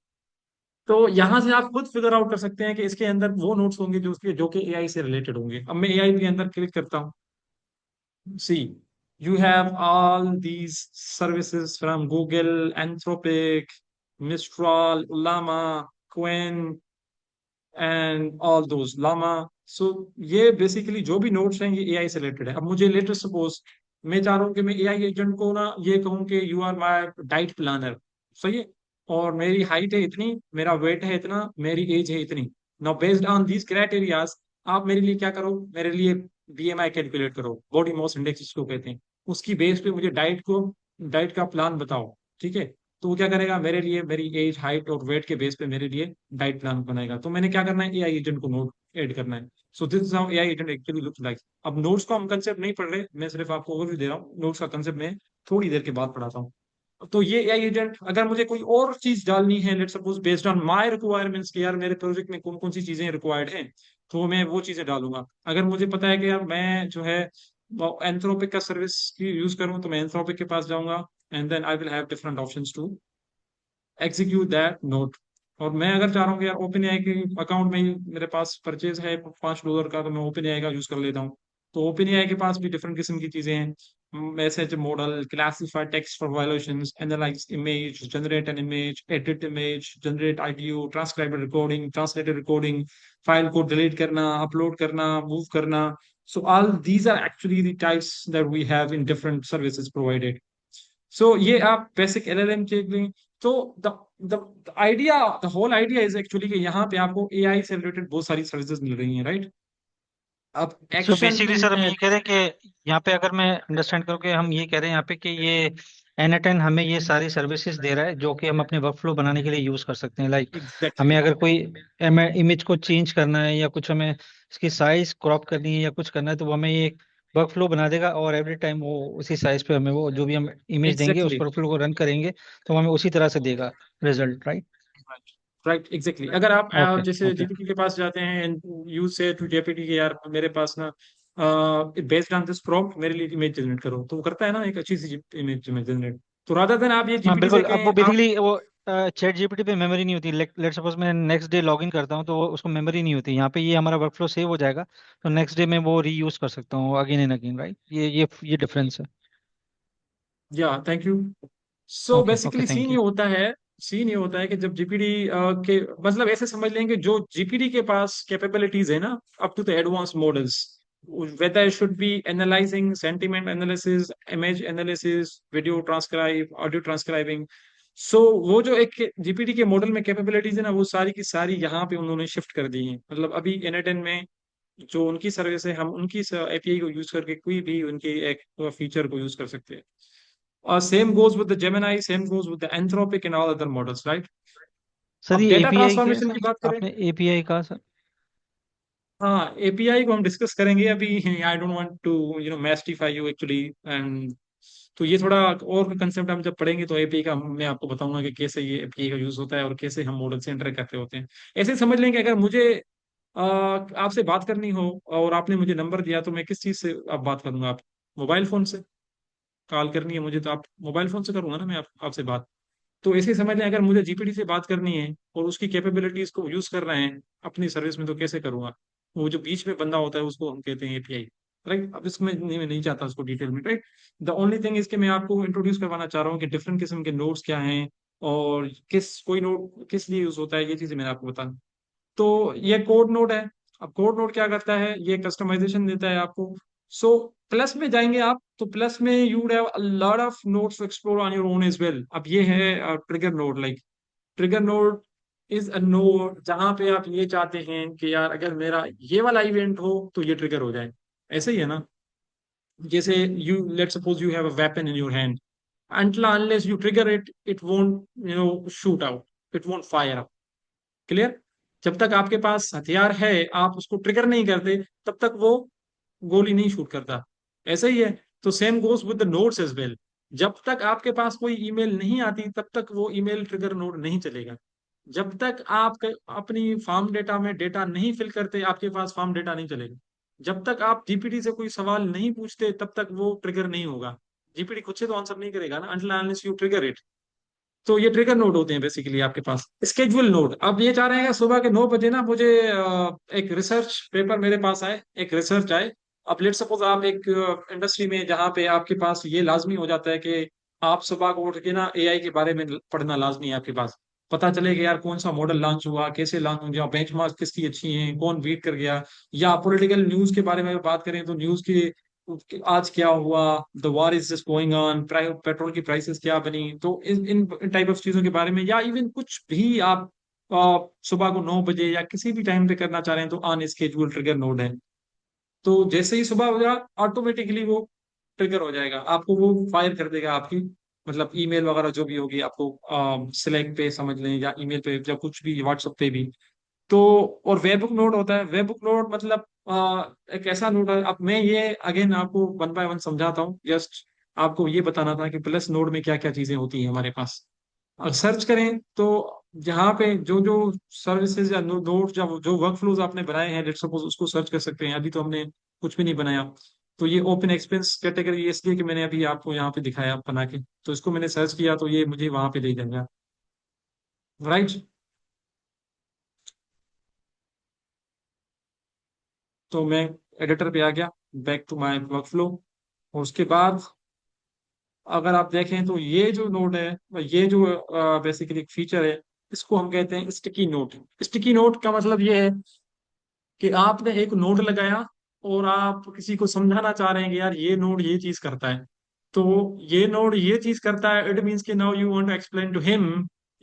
तो यहाँ से आप खुद फिगर आउट कर सकते हैं कि इसके अंदर वो नोट्स होंगे जो कि AI से रिलेटेड होंगे। अब मैं AI के अंदर क्लिक करता हूँ, see, you have all these services from Google, Anthropic, Mistral, Llama, Quen, and all those Llama. So ये बेसिकली जो भी नोट्स हैं ये AI से रिलेटेड है। अब मुझे लेटर सपोज मैं चाह रहा हूँ कि मैं AI एजेंट को ना ये कहूँ कि you are my diet planner, सही है, और मेरी हाइट है इतनी, मेरा वेट है इतना, मेरी एज है इतनी। Now based on these criterias आप मेरे लिए क्या करो, मेरे लिए BMI कैलकुलेट करो, बॉडी मास इंडेक्स जिसको कहते हैं। उसकी बेस पे मुझे डाइट का प्लान बताओ, ठीक है? तो वो क्या करेगा, मेरे लिए मेरी एज, हाइट और वेट के बेस पे मेरे लिए डाइट प्लान बनाएगा। तो मैंने क्या करना है, AI एजेंट को नोट ऐड करना है। सो this is how AI agent actually looks like. अब नोट्स का हम कंसेप्ट नहीं पढ़ रहे, मैं सिर्फ आपको ओवरव्यू दे रहा हूँ, नोट्स का कंसेप्ट मैं थोड़ी देर के बाद पढ़ाता हूँ। तो ये AI एजेंट, अगर मुझे कोई और चीज डालनी है, let suppose based on my requirements कि यार मेरे प्रोजेक्ट में कौन कौन सी चीजें रिक्वायर्ड हैं, तो मैं वो चीजें डालूंगा। अगर मुझे पता है कि यार मैं जो है एंथ्रोपिक का सर्विस की यूज करूँ, तो मैं एंथ्रोपिक के पास जाऊंगा, and then I will have different options to execute that note. और मैं अगर चाह रहा हूँ कि यार ओपन एआई के अकाउंट में ही मेरे पास परचेज है $5 का, तो मैं ओपन एआई का यूज कर लेता हूँ। तो ओपन एआई के पास भी डिफरेंट किस्म की चीजें हैं, message model, classify text for violations, analyse image, generate an image, edit image, generate audio, transcribe recording, translated recording, file को डिलीट करना, अपलोड करना, मूव करना। So all these are actually the types that we have in different services provided. So ये आप बेसिक LLM के लिए, तो the idea, the whole idea is actually कि यहाँ पे आपको AI से रिलेटेड बहुत सारी सर्विसेज मिल रही हैं, राइट? अब सो एक्शन बेसिकली इन सर हम ये कह रहे हैं कि यहाँ पे अगर मैं अंडरस्टैंड करूँ कि हम ये कह रहे हैं यहाँ पे कि ये N10 हमें ये सारी सर्विसेज दे रहा है जो कि हम अपने वर्कफ्लो बनाने के लिए यूज कर सकते हैं। लाइक एग्जैक्टली हमें अगर कोई इमेज को चेंज करना है या कुछ हमें इसकी साइज क्रॉप करनी है या कुछ करना है, तो वो हमें ये वर्कफ्लो बना देगा और एवरी टाइम वो उसी साइज पे हमें वो जो भी हम इमेज देंगे उस एग्जैक्टली वर्कफ्लो को रन करेंगे तो हमें उसी तरह से देगा रिजल्ट, राइट? Right exactly. अगर आप ओके जैसे ओके। जीपीटी के पास जाते हैं एंड यूज से टू जीपीटी के यार मेरे पास ना बेस्ड ऑन दिस प्रॉम्प्ट मेरे लिए इमेज जनरेट करो, तो वो करता है ना एक अच्छी सी इमेज जनरेट। तो रादर देन आप ये हाँ जीपीटी से बिल्कुल, अब कहें वो आप, बेसिकली वो चैट जीपीटी पे मेमोरी नहीं होती। लेट सपोज मैं नेक्स्ट डे लॉगिन करता हूँ तो वो उसको मेमोरी नहीं होती। यहाँ पे ये हमारा वर्कफ्लो सेव हो जाएगा तो नेक्स्ट डे में वो रीयूज कर सकता हूँ अगेन एंड अगेन, राइट? ये डिफरेंस है। या thank you. So okay okay, basically thank you. Scene ये होता है कि जब जीपीडी के, मतलब ऐसे समझ लेंगे जो जीपीडी के पास कैपेबिलिटीज है ना, up to the advance models, whether it should be analyzing sentiment analysis, image analysis, video transcribe, audio transcribing, सो वो जो एक जीपीटी के मॉडल में कैपेबिलिटीज है ना, वो सारी की सारी यहाँ पे उन्होंने शिफ्ट कर दी है। मतलब अभी N8N में जो उनकी सर्विस है, हम उनकी एपीआई को यूज करके कोई भी उनकी एक फीचर को यूज कर सकते हैं। और same goes with the Gemini, same goes with the Anthropic and all other models, right. Sir अब ये डेटा एपीआई क्या है ट्रांसफॉर्मेशन सर? की बात करें। आपने एपीआई कहा सर? हाँ, एपीआई को हम डिस्कस करेंगे अभी। I don't want to mystify you actually. And तो ये थोड़ा और कंसेप्ट हम जब पढ़ेंगे तो एपीआई का मैं आपको बताऊंगा कि कैसे ये एपीआई का यूज होता है और कैसे हम मॉडल से इंटरेक्ट करते होते हैं। ऐसे समझ लें कि अगर मुझे आपसे बात करनी हो और आपने मुझे नंबर दिया, तो मैं किस चीज से आप बात करूंगा? आप मोबाइल फोन से कॉल करनी है मुझे, तो आप मोबाइल फोन से करूंगा ना मैं आपसे बात। तो ऐसे समझ लें अगर मुझे जीपीटी से बात करनी है और उसकी कैपेबिलिटीज को यूज कर रहे हैं अपनी सर्विस में, तो कैसे करूंगा? वो जो बीच में बंदा होता है उसको हम कहते हैं एपीआई, राइट। अब इसमें नहीं, मैं नहीं चाहता उसको डिटेल में, right. The only thing is कि मैं आपको इंट्रोड्यूस करवाना चाह रहा हूँ कि डिफरेंट किस्म के नोड्स क्या हैं और किस कोई नोड किस लिए यूज होता है, ये चीजें मैंने आपको बता। तो ये कोड नोड है। अब कोड नोड क्या करता है? ये कस्टमाइजेशन देता है आपको। सो प्लस में जाएंगे आप, तो प्लस में you would have a lot of nodes to explore on your own as well. अब ये है trigger node. Like trigger node is a node जहां पे आप ये चाहते हैं कि यार अगर मेरा ये वाला इवेंट हो तो ये ट्रिगर हो जाए। ऐसे ही है ना? जैसे you let suppose you have a weapon in your hand, until unless you trigger it, it won't shoot out, it won't fire up। Clear? जब तक आपके पास हथियार है, आप उसको ट्रिगर नहीं करते, तब तक वो गोली नहीं शूट करता। ऐसा ही है। तो same goes with the nodes as well. जब तक आपके पास कोई ईमेल नहीं आती, तब तक वो ईमेल ट्रिगर नोड नहीं चलेगा। जब तक आप अपनी फार्म डेटा में डेटा नहीं फिल करते, आपके पास फार्म डेटा नहीं चलेगा। जब तक आप जीपीटी से कोई सवाल नहीं पूछते, तब तक वो ट्रिगर नहीं होगा। जीपीटी खुद से तो आंसर नहीं करेगा ना, until unless you trigger it. तो ये ट्रिगर नोड होते हैं बेसिकली आपके पास। स्केड्यूल नोड, अब ये चाह रहे हैं कि सुबह के 9 बजे ना मुझे एक रिसर्च पेपर मेरे पास आए, एक रिसर्च आए। अब लेट सपोज आप एक इंडस्ट्री में जहाँ पे आपके पास ये लाजमी हो जाता है कि आप सुबह को उठ के ना एआई के बारे में पढ़ना लाजमी है आपके पास। पता चले कि यार कौन सा मॉडल लॉन्च हुआ, कैसे लॉन्च हुआ, बेंचमार्क किसकी अच्छी है, कौन बीट कर गया। या पॉलिटिकल न्यूज के बारे में अगर बात करें तो न्यूज की कि आज क्या हुआ, the war is just going on, petrol की प्राइसेस क्या बनी। तो इन टाइप ऑफ चीजों के बारे में, या इवन कुछ भी आप सुबह को 9 बजे या किसी भी टाइम पे करना चाह रहे हैं, तो ऑन स्केड्यूल ट्रिगर नोड है। तो जैसे ही सुबह हो जाए, ऑटोमेटिकली वो ट्रिगर हो जाएगा, आपको वो फायर कर देगा आपकी मतलब ईमेल वगैरह जो भी होगी आपको सिलेक्ट पे समझ लें, या ईमेल पे, या कुछ भी व्हाट्सएप पे भी। तो और वेबबुक नोड होता है। वेबबुक नोड मतलब एक ऐसा नोड है। अब मैं ये अगेन आपको वन बाय वन समझाता हूँ। जस्ट आपको ये बताना था कि प्लस नोड में क्या क्या चीजें होती हैं हमारे पास। और सर्च करें तो जहाँ पे जो जो सर्विसेज या नोड्स या जो वर्क फ्लोज आपने बनाए हैं, लेट सपोज उसको सर्च कर सकते हैं। अभी तो हमने कुछ भी नहीं बनाया। तो ये ओपन एक्सपेंस कैटेगरी इसलिए कि मैंने अभी आपको यहाँ पे दिखाया बना के, तो इसको मैंने सर्च किया तो ये मुझे वहां पे ले जाएगा, राइट। तो मैं एडिटर पे आ गया, back to my workflow. और उसके बाद अगर आप देखें तो ये जो नोड है, ये जो बेसिकली एक फीचर है, इसको हम कहते हैं स्टिकी नोट। स्टिकी नोट का मतलब ये है कि आपने एक नोड लगाया और आप किसी को समझाना चाह रहे हैं कि यार ये नोड ये चीज करता है। तो ये नोड ये चीज करता है, इट मीन्स कि now you want to explain to him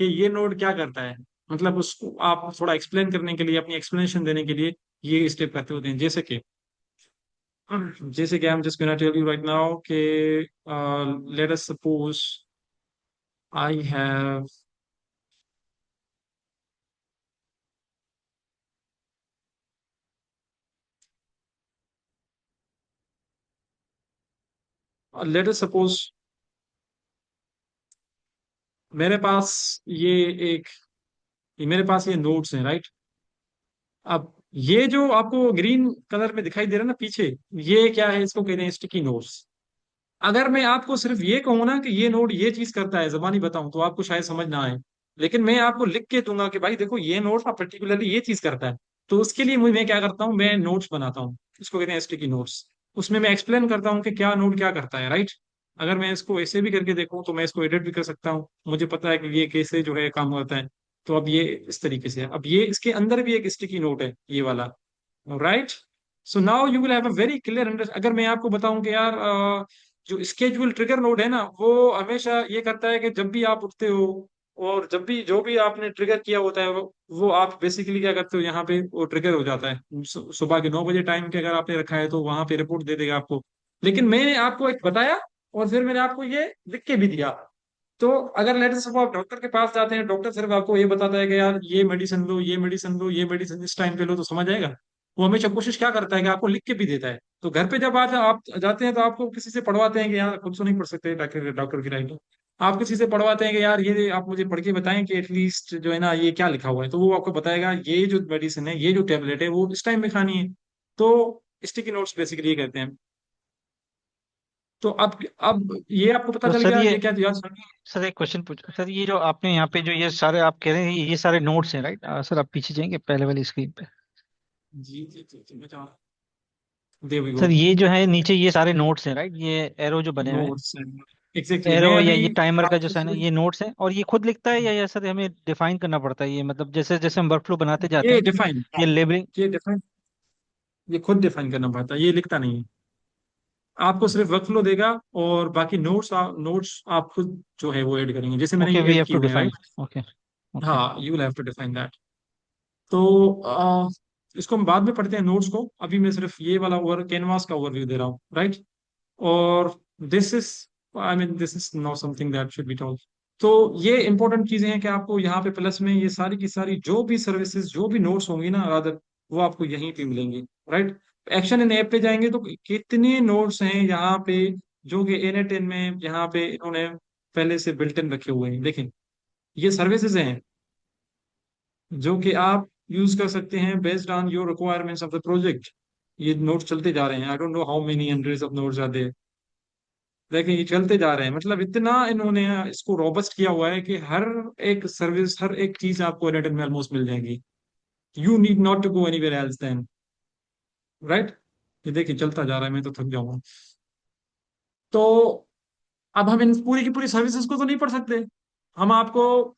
कि ये नोड क्या करता है। मतलब उसको आप थोड़ा एक्सप्लेन करने के लिए, अपनी एक्सप्लेनेशन देने के लिए ये स्टेप करते होते हैं। जैसे कि I am just gonna tell you right now कि let us suppose I have let us suppose मेरे पास ये एक मेरे पास ये नोट्स हैं, राइट। अब ये जो आपको ग्रीन कलर में दिखाई दे रहा है ना पीछे, ये क्या है? इसको कहते हैं स्टिकी नोट्स। अगर मैं आपको सिर्फ ये कहूँ ना कि ये नोड ये चीज करता है, जबानी बताऊं, तो आपको शायद समझ ना आए। लेकिन मैं आपको लिख के दूंगा कि भाई देखो ये नोड ना पर्टिकुलरली ये चीज करता है, तो उसके लिए मैं क्या करता हूँ, मैं नोट्स बनाता हूँ। इसको कहते हैं स्टिकी नोट्स। उसमें मैं एक्सप्लेन करता हूँ कि क्या नोड क्या करता है, राइट। अगर मैं इसको ऐसे भी करके देखूँ तो मैं इसको एडिट भी कर सकता हूँ, मुझे पता है कि ये कैसे जो है काम होता है। तो अब ये इस तरीके से है। अब ये इसके अंदर भी एक स्टिकी नोट है, ये वाला, right. So now you will have a very clear under. अगर मैं आपको बताऊं कि यार जो स्केजुअल ट्रिगर नोड है ना, वो हमेशा ये करता है कि जब भी आप उठते हो और जब भी जो भी आपने ट्रिगर किया होता है वो आप बेसिकली क्या करते हो, यहाँ पे वो ट्रिगर हो जाता है। सुबह के 9 बजे टाइम के अगर आपने रखा है तो वहां पे रिपोर्ट दे देगा आपको। लेकिन मैंने आपको एक बताया और फिर मैंने आपको ये लिख के भी दिया। तो अगर लेटर सपोज आप डॉक्टर के पास जाते हैं, डॉक्टर सिर्फ आपको ये बताता है कि यार ये मेडिसिन लो, ये मेडिसिन लो, ये मेडिसिन इस टाइम पे लो, तो समझ आएगा? वो हमेशा कोशिश क्या करता है कि आपको लिख के भी देता है। तो घर पे जब आज आप जाते हैं तो आपको किसी से पढ़वाते हैं कि यार, खुद तो नहीं पढ़ सकते डॉक्टर डॉक्टर की राइटिंग, आप किसी से पढ़वाते हैं कि यार ये आप मुझे पढ़ के बताएं कि एटलीस्ट जो है ना ये क्या लिखा हुआ है, तो वो आपको बताएगा ये जो मेडिसिन है, ये जो टेबलेट है वो इस टाइम में खानी है। तो स्टिकी नोट्स बेसिकली ये कहते हैं। तो अब ये आपको पता तो चल सर गया ये ये क्या याद। सर एक क्वेश्चन पूछो सर, ये जो आपने यहाँ पे जो ये सारे आप कह रहे हैं ये सारे नोट्स हैं राइट? सर आप पीछे जाएंगे पहले वाली स्क्रीन पे। जी जी जी जी, मैं चाह देयर वी गो। सर ये जो है नीचे ये सारे नोट्स हैं राइट? ये एरो जो बने हुए हैं, नोट्स एग्जैक्टली एरो मैं या अभी ये टाइमर का जो आपको साइन है, ये नोट्स हैं और ये खुद लिखता है या सर हमें डिफाइन करना पड़ता है? ये मतलब जैसे जैसे हम वर्कफ्लो बनाते जाते ये हैं डिफाइन ये लेबलिंग। ये डिफाइन ये खुद डिफाइन करना पड़ता है, ये लिखता नहीं है। आपको सिर्फ वर्कफ्लो देगा और बाकी नोट्स आप खुद जो है वो ऐड करेंगे, जैसे मैंने ओके ये वी ऐड हैव किए टू हुए हैं, डिफाइन। राइट। Okay okay. हाँ, you will have to define that. तो इसको हम बाद में पढ़ते हैं नोट्स को, अभी मैं सिर्फ ये वाला ओवर कैनवास का ओवरव्यू दे रहा हूँ, राइट। और this is I mean this is not something that should be told. तो ये इंपॉर्टेंट चीजें हैं कि आपको यहाँ पे प्लस में ये सारी की सारी जो भी सर्विसेज जो भी नोट्स होंगी ना रादर, वो आपको यहीं पे मिलेंगी, राइट। एक्शन इन ऐप पे जाएंगे तो कितने नोट्स हैं यहाँ पे, जो कि N8N में यहाँ पे इन्होंने पहले से बिल्ट इन रखे हुए हैं। देखें, ये सर्विसेज हैं जो कि आप यूज कर सकते हैं based on your requirements of the project. ये नोट्स चलते जा रहे हैं, I don't know how many hundreds of notes are there. देखिए ये चलते जा रहे हैं, मतलब इतना इन्होंने इसको रोबस्ट किया हुआ है कि हर एक सर्विस हर एक चीज आपको एयरटेल में ऑलमोस्ट मिल जाएगी। You need not to go anywhere else then, right. ये देखिए चलता जा रहा है, मैं तो थक जाऊंगा। तो अब हम इन पूरी की पूरी सर्विसेज को तो नहीं पढ़ सकते। हम आपको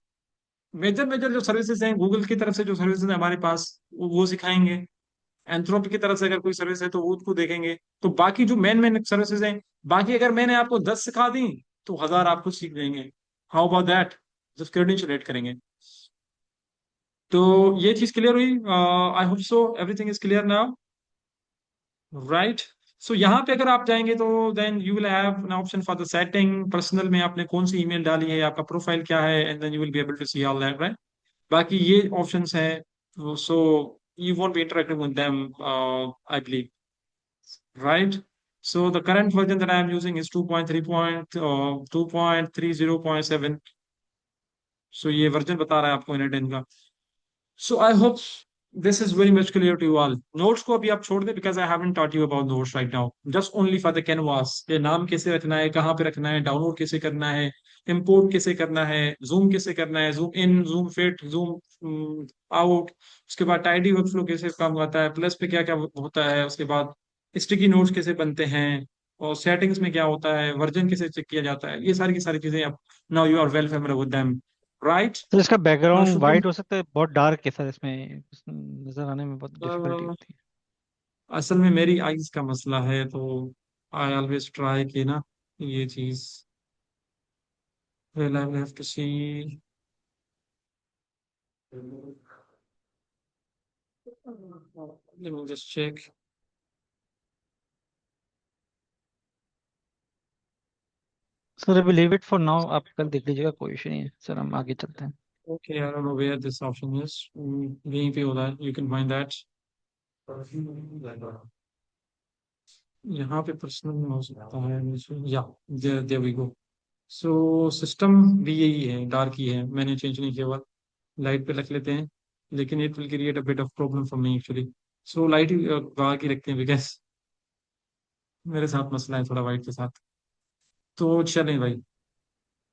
मेजर मेजर जो सर्विसेज हैं गूगल की तरफ से, जो सर्विसेज है हमारे पास वो सिखाएंगे। एंथ्रोपी की तरफ से अगर कोई सर्विस है तो वो उसको देखेंगे। तो बाकी जो मेन मेन सर्विसेज हैं, बाकी अगर मैंने आपको 10 सिखा दी तो 1000 आपको सीख देंगे। How about that, just credential add करेंगे। तो ये चीज क्लियर हुई? I hope so everything is clear now, right. So यहाँ पे अगर आप जाएंगे तो then you will have an option for the setting, personal में आपने कौन सी ईमेल डाली है, आपका प्रोफाइल क्या है, and then you will be able to see all that, right. बाकी ये ऑप्शंस हैं, so you won't be interacting with them, I believe, right? So the current version that I am using is 2.30.7. So ये वर्जन बता रहा है आपको N10 का। So I hope this is very much clear to you all. Notes को अभी आप छोड़ दें because I haven't taught you about notes right now. Just only for the canvas. ये नाम कैसे रखना है, कहाँ पे रखना है, डाउनलोड कैसे करना है, इंपोर्ट कैसे करना है, जूम कैसे करना है, zoom in, zoom fit, zoom out. उसके बाद टाइडी वर्कफ्लो कैसे काम आता है, प्लस पे क्या क्या होता है, उसके बाद स्टिकी नोट्स कैसे बनते हैं, और सेटिंग्स में क्या होता है, वर्जन कैसे चेक किया जाता है, ये सारी की सारी चीजें आप now you are well familiar with them, right. Sir इसका बैकग्राउंड शुक्र। वाइट हो सकता है, बहुत डार्क है सर, इसमें नजर आने में बहुत डिफिकल्टी होती है। असल में मेरी आइज का मसला है, तो आई ऑलवेज ट्राई कि ना ये चीज, well I will have to see, let me just check. Sir अभी लीव इट फॉर नाउ, आप कल देख लीजिएगा, कोई इशू नहीं है सर, हम आगे चलते हैं। Okay, I don't know where this option is, यहीं पे होता है, यू कैन फाइंड दैट। यहाँ पे पर्सनल में हो सकता है या there we go. So system भी यही है, डार्क ही है, मैंने चेंज नहीं किया हुआ। लाइट पे रख लेते हैं, लेकिन it will create a bit of problem for me actually. So light ही भाग ही रखते हैं बिकॉज मेरे साथ मसला है थोड़ा वाइट के साथ। तो चलें भाई,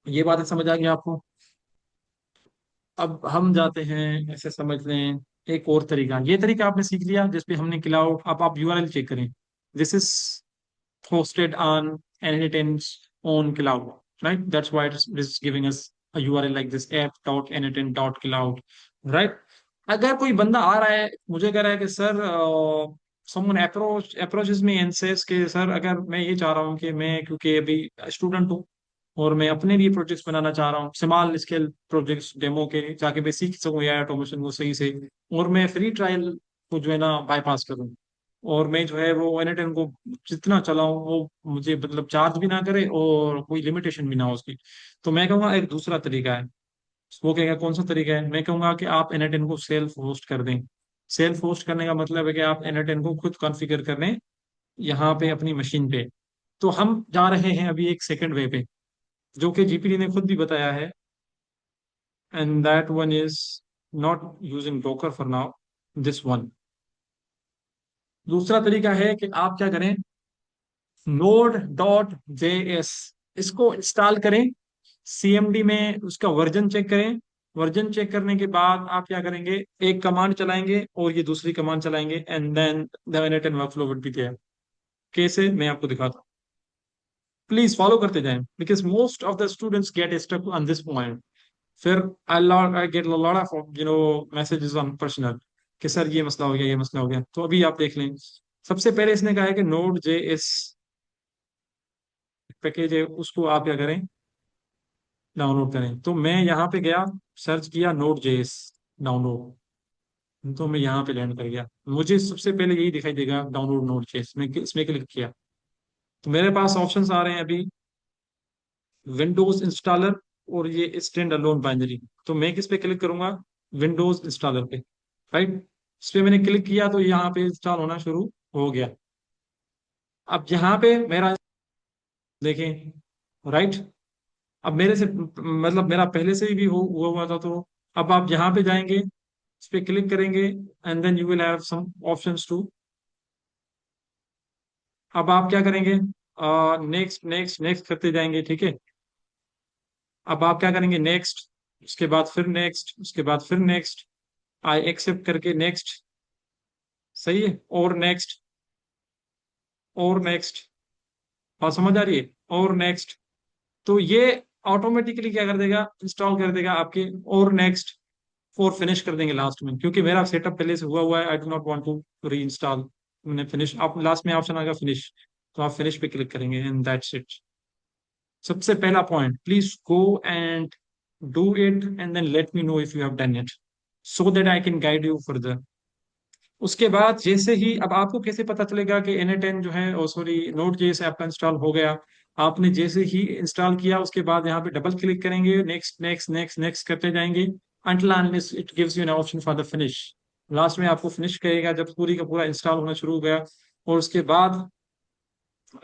ये बातें समझ आ गई आपको। अब हम जाते हैं, ऐसे समझ लें एक और तरीका, ये तरीका आपने सीख लिया जिसपे हमने क्लाउड, अब आप यूआरएल चेक करें। This is hosted on N8N's own cloud, right? That's why it is giving us a URL like this app.n8n.cloud, right? अगर कोई बंदा आ रहा है मुझे कह रहा है कि sir someone approaches me and says कि सर अगर मैं ये चाह रहा हूँ कि मैं क्योंकि अभी स्टूडेंट हूँ और मैं अपने लिए प्रोजेक्ट्स बनाना चाह रहा हूँ, स्मॉल स्केल प्रोजेक्ट्स डेमो के, ताकि मैं सीख सकूँ एआई ऑटोमेशन को सही से, और मैं फ्री ट्रायल को जो है ना बाईपास करूँ, और मैं जो है वो एन को जितना चलाऊं वो मुझे मतलब चार्ज भी ना करे और कोई लिमिटेशन भी ना हो उसकी। तो मैं कहूँगा एक दूसरा तरीका है। वो कहेगा कौन सा तरीका है? मैं कहूंगा कि आप एन को सेल्फ होस्ट कर दें। सेल्फ होस्ट करने का मतलब है कि आप एन को खुद कॉन्फ़िगर कर लें यहाँ पे अपनी मशीन पे। तो हम जा रहे हैं अभी एक सेकंड वे पे, जो कि जीपीटी ने खुद भी बताया है, and that one is not using docker for now, this one. दूसरा तरीका है कि आप क्या करें, node.js इसको इंस्टॉल करें, सीएमडी में उसका वर्जन चेक करें। वर्जन चेक करने के बाद आप क्या करेंगे, एक कमांड चलाएंगे और ये दूसरी कमांड चलाएंगे, and then the N workflow would be there. कैसे, मैं आपको दिखाता हूँ। प्लीज फॉलो करते जाएं, because most of the students get stuck on this point. फिर I get lot of messages on personal कि सर ये मसला हो गया, ये मसला हो गया। तो अभी आप देख लें। सबसे पहले इसने कहा है कि नोड जे एस पैकेज है, उसको आप क्या करें, डाउनलोड करें। तो मैं यहाँ पे गया, सर्च किया नोड जेएस डाउनलोड, तो मैं यहाँ पे लैंड कर गया। मुझे सबसे पहले यही दिखाई देगा, डाउनलोड नोड जेएस। मैं इसमें क्लिक किया तो मेरे पास ऑप्शंस आ रहे हैं अभी, विंडोज इंस्टॉलर और ये स्टैंड अलोन बाइनरी। तो मैं किस पे क्लिक करूंगा, विंडोज इंस्टॉलर पे, राइट। इस पे मैंने क्लिक किया तो यहाँ पे इंस्टॉल होना शुरू हो गया। अब यहाँ पे मेरा देखें, राइट। अब मेरे से मतलब मेरा पहले से भी हुआ हुआ था। तो अब आप यहाँ पे जाएंगे, इस पे क्लिक करेंगे, and then you will have some options to. अब आप क्या करेंगे, नेक्स्ट नेक्स्ट नेक्स्ट करते जाएंगे, ठीक है। अब आप क्या करेंगे, नेक्स्ट, उसके बाद फिर नेक्स्ट, उसके बाद फिर नेक्स्ट, आई एक्सेप्ट करके नेक्स्ट, सही है, और नेक्स्ट, और नेक्स्ट। बात समझ आ रही है? और नेक्स्ट। तो ये ऑटोमेटिकली क्या कर देगा, इंस्टॉल कर देगा आपके, और नेक्स्ट, और फिनिश कर देंगे लास्ट में, क्योंकि मेरा सेटअप पहले से हुआ हुआ है। I do not want to reinstall. मैंने फिनिश, आप लास्ट में ऑप्शन आएगा फिनिश, तो आप फिनिश पे क्लिक करेंगे, एंड दैट्स इट। सबसे पहला point, please go and do it and then let me know if you have done it, so that I can guide you further. उसके बाद जैसे ही, अब आपको कैसे पता चलेगा कि एन जो है, ओ सॉरी, नोड जेएस आपका इंस्टॉल हो गया। आपने जैसे ही इंस्टॉल किया उसके बाद यहाँ पे डबल क्लिक करेंगे, नेक्स्ट नेक्स्ट नेक्स्ट नेक्स्ट करते जाएंगे, until unless it gives you an option for the finish। Last में आपको फिनिश करेगा जब पूरी का पूरा इंस्टॉल होना शुरू हो गया। और उसके बाद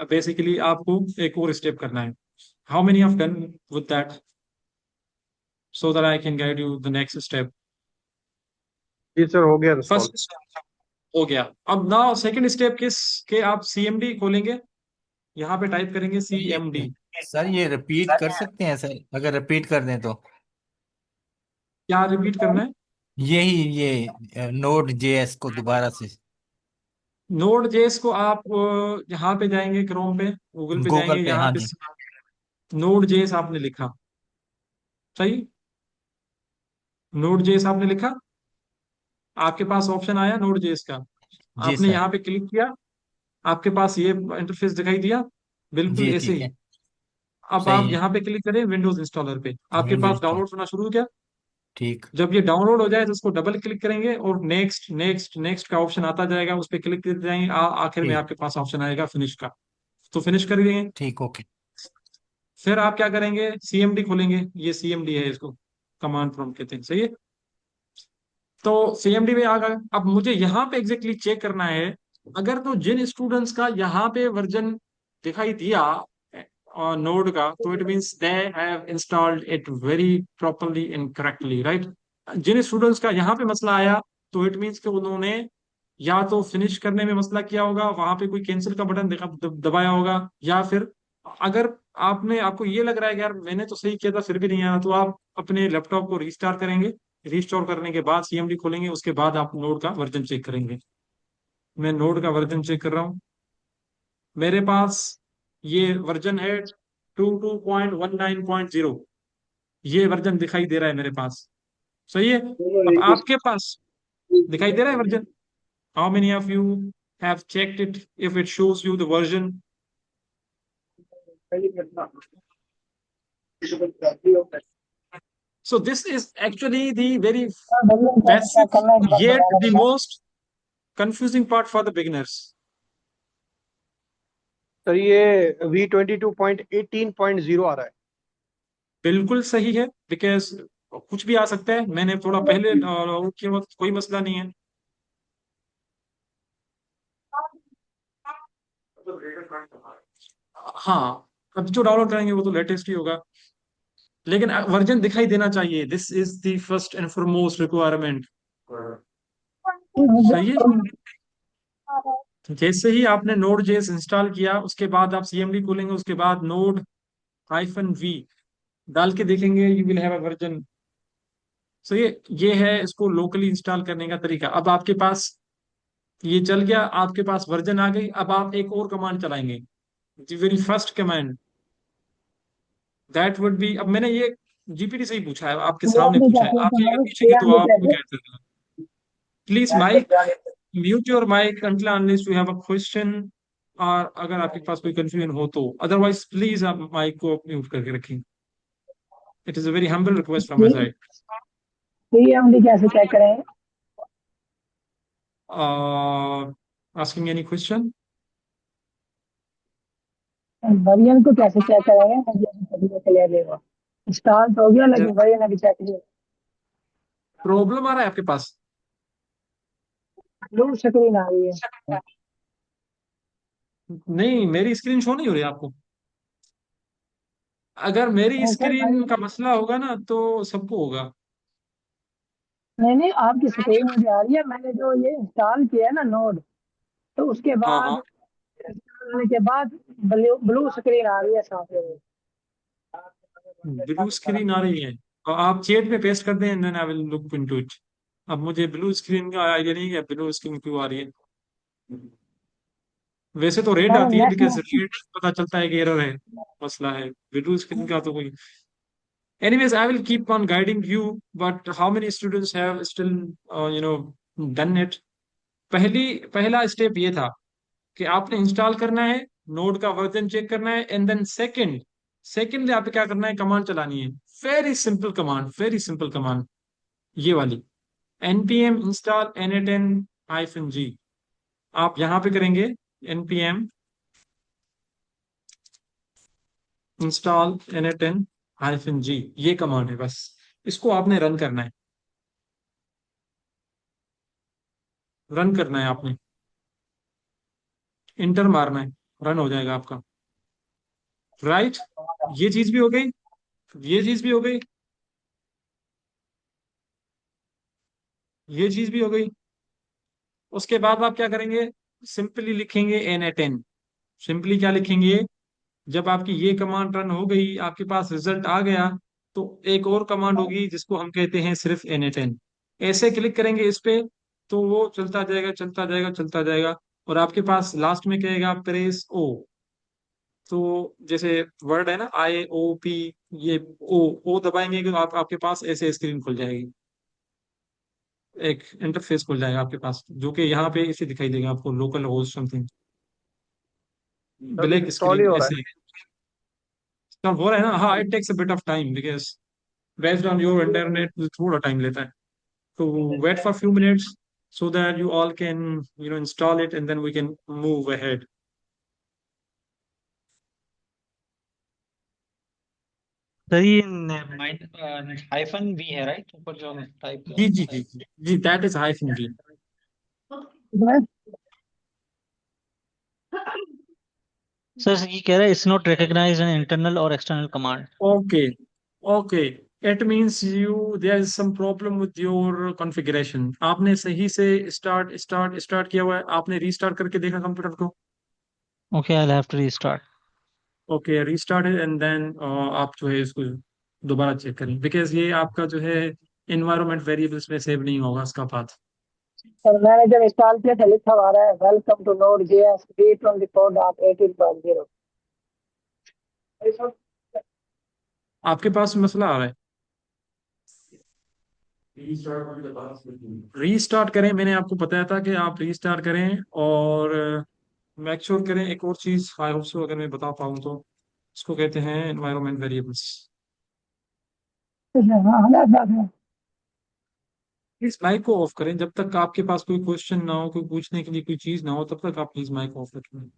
बेसिकली आपको एक और स्टेप करना है। How many of done with that, so that I can guide you the next step. जी सर, हो गया सॉल्व। फर्स्ट हो गया। अब नाउ सेकंड स्टेप किस के, आप सीएमडी खोलेंगे, यहाँ पे टाइप करेंगे सीएमडी। सर ये रिपीट कर सकते हैं सर, अगर रिपीट कर दें तो? क्या रिपीट करना है? यही ये नोड जेएस को दोबारा से नोड जेएस को आप यहाँ पे जाएंगे, क्रोम पे, गूगल पे गूगल जाएंगे, पे, यहाँ हाँ पे जी। नोड जेएस आपने लिखा, सही, नोड जेएस आपने लिखा, आपके पास ऑप्शन आया नोड जेएस का, जी आपने सर। यहाँ पे क्लिक किया, आपके पास ये इंटरफेस दिखाई दिया, बिल्कुल जी ऐसे ठीक ही। है। अब सही आप है। यहाँ पे क्लिक करें विंडोज इंस्टॉलर पे, आपके पास विंडोज तो डाउनलोड होना शुरू हो गया। ठीक। जब ये डाउनलोड हो जाए तो उसको डबल क्लिक करेंगे और नेक्स्ट नेक्स्ट नेक्स्ट का ऑप्शन आता जाएगा, उस पर क्लिक करते जाएंगे, आखिर में ठीक। आपके पास ऑप्शन आएगा फिनिश का, तो फिनिश कर देंगे। ठीक ओके। फिर आप क्या करेंगे, सीएमडी खोलेंगे, ये सीएमडी है, इसको कमांड प्रॉम्प्ट कहते हैं, सही है। तो सीएमडी में आ गए। अब मुझे यहाँ पे एग्जैक्टली चेक करना है, अगर तो जिन स्टूडेंट्स का यहाँ पे वर्जन दिखाई दिया नोड का, तो it means they have installed it very properly and correctly, right. जिन स्टूडेंट्स का यहाँ पे मसला आया, तो इट मींस कि उन्होंने या तो फिनिश करने में मसला किया होगा, वहां पे कोई कैंसिल का बटन दबाया होगा, या फिर अगर आपको ये लग रहा है कि यार मैंने तो सही किया था फिर भी नहीं आया, तो आप अपने लैपटॉप को रीस्टार्ट करेंगे। रीस्टोर करने के बाद सीएमडी खोलेंगे, उसके बाद आप नोड का वर्जन चेक करेंगे। मैं नोड का वर्जन चेक कर रहा हूँ, मेरे पास ये वर्जन है 22.19.0, ये वर्जन दिखाई दे रहा है मेरे पास, सही है। अब आपके पास दिखाई दे रहा है version? How many of you have checked it if it shows you the version. So this is actually the very basic yet the most confusing part for the beginners. Sir ये V22.18.0 आ रहा है। बिल्कुल सही है, बिकॉज कुछ भी आ सकता है। मैंने थोड़ा पहले किया हुआ, कोई मसला नहीं है। हाँ, अब जो डाउनलोड करेंगे वो तो लेटेस्ट ही होगा, लेकिन वर्जन दिखाई देना चाहिए। This is the first and foremost requirement. सही है। जैसे ही आपने नोड जेएस इंस्टॉल किया, उसके बाद आप सीएमडी खोलेंगे, उसके बाद नोड -v डाल के देखेंगे, you will have a version. So ये है इसको लोकली इंस्टॉल करने का तरीका। अब आपके पास ये चल गया, आपके पास वर्जन आ गई। अब आप एक और कमांड चलाएंगे, the very first command that would be. अब मैंने ये जीपीटी से ही पूछा है, आपके सामने पूछा है। आप ये पूछेंगे तो आप कहते हैं। Please mic, mute your mic until unless you have a question, और अगर आपके पास कोई कंफ्यूजन हो तो, अदरवाइज प्लीज आप माइक को म्यूट करके रखें। It is a very humble request from my side. CMD कैसे चेक करें? Asking any question? वर्जन को कैसे चेक करेंगे? मुझे क्लियर देगा। इंस्टॉल हो गया लेकिन वर्जन अभी चेक नहीं। प्रॉब्लम आ रहा है आपके पास? ब्लू स्क्रीन आ रही है। नहीं, मेरी स्क्रीन शो नहीं हो रही आपको। अगर मेरी स्क्रीन का मसला होगा ना तो सबको होगा। नहीं नहीं, आपकी स्क्रीन मुझे आ रही है। मैंने जो ये इंस्टॉल किया है ना नोड, तो उसके हाँ बाद हाँ, होने के बाद ब्लू स्क्रीन आ रही है सामने में। ब्लू स्क्रीन आ रही है, और आप चैट में पेस्ट कर दें, then I will look into it. अब मुझे ब्लू स्क्रीन का आइडिया नहीं है, ब्लू स्क्रीन क्यों आ रही है। वैसे तो रेड मैंने आती है, नेक्स्ट बिकॉज रेड पता चलता है कि एरर है, मसला है। ब्लू स्क्रीन का तो कोई। Anyways, I will keep on guiding you, but how many students have still, you know, done it? पहला स्टेप ये था कि आपने इंस्टॉल करना है, नोड का वर्जन चेक करना है, एंड देन सेकंड आप क्या करना है, कमांड चलानी है। Very simple command, very simple command, ये वाली npm install n10-g। आप यहां पे करेंगे npm install n10-g, ये कमांड है बस। इसको आपने रन करना है, रन करना है आपने, इंटर मारना है, रन हो जाएगा आपका। राइट, ये चीज भी हो गई, ये चीज भी हो गई, ये चीज भी हो गई। उसके बाद आप क्या करेंगे, सिंपली लिखेंगे n10। सिंपली क्या लिखेंगे, जब आपकी ये कमांड रन हो गई, आपके पास रिजल्ट आ गया, तो एक और कमांड होगी जिसको हम कहते हैं सिर्फ n10। ऐसे क्लिक करेंगे इस पे, तो वो चलता जाएगा, चलता जाएगा, चलता जाएगा, और आपके पास लास्ट में कहेगा प्रेस ओ। तो जैसे वर्ड है ना IOP, ये ओ दबाएंगे तो आपके पास ऐसे स्क्रीन खुल जाएगी, एक इंटरफेस खुल जाएगा आपके पास, जो कि यहाँ पे इसे दिखाई देगा आपको, local host something, black install ही स्क्रीन हो रहा ऐसे। सब हो रहा है ना? हाँ, it takes a bit of time, because based on your internet थोड़ा टाइम लेता है। तो wait for few minutes so that you all can, install it, and then we can move ahead. Sir ये हाइफन वी है राइट, ऊपर जो हमने टाइप जी किया। जी जी जी जी, that is -v। सर ये कह रहा है it's not recognise an internal और external command. Okay, okay, it means there is some problem with your configuration। आपने सही से स्टार्ट किया हुआ है, आपने रीस्टार्ट करके देखा कंप्यूटर को? Okay, I will have to restart. Okay, restart and then आप जो है इसको दोबारा चेक करें, बिकॉज ये आपका जो है इन्वायरमेंट वेरिएबल्स में सेव नहीं होगा इसका पाथ। सर मैंने जब इंस्टॉल किया था लिखा हुआ आ रहा है welcome to node JS V24.18.0। आपके पास मसला आ रहा है? रीस्टार्ट करें, मैंने आपको बताया था कि आप रीस्टार्ट करें, और मेक श्योर करें एक और चीज, आई होप सो अगर मैं बता पाऊँ तो, इसको कहते हैं एनवायरमेंट वेरिएबल्स। हाँ प्लीज माइक को ऑफ करें, जब तक आपके पास कोई क्वेश्चन ना हो, कोई पूछने के लिए कोई चीज ना हो, तब तक आप प्लीज माइक ऑफ रखें।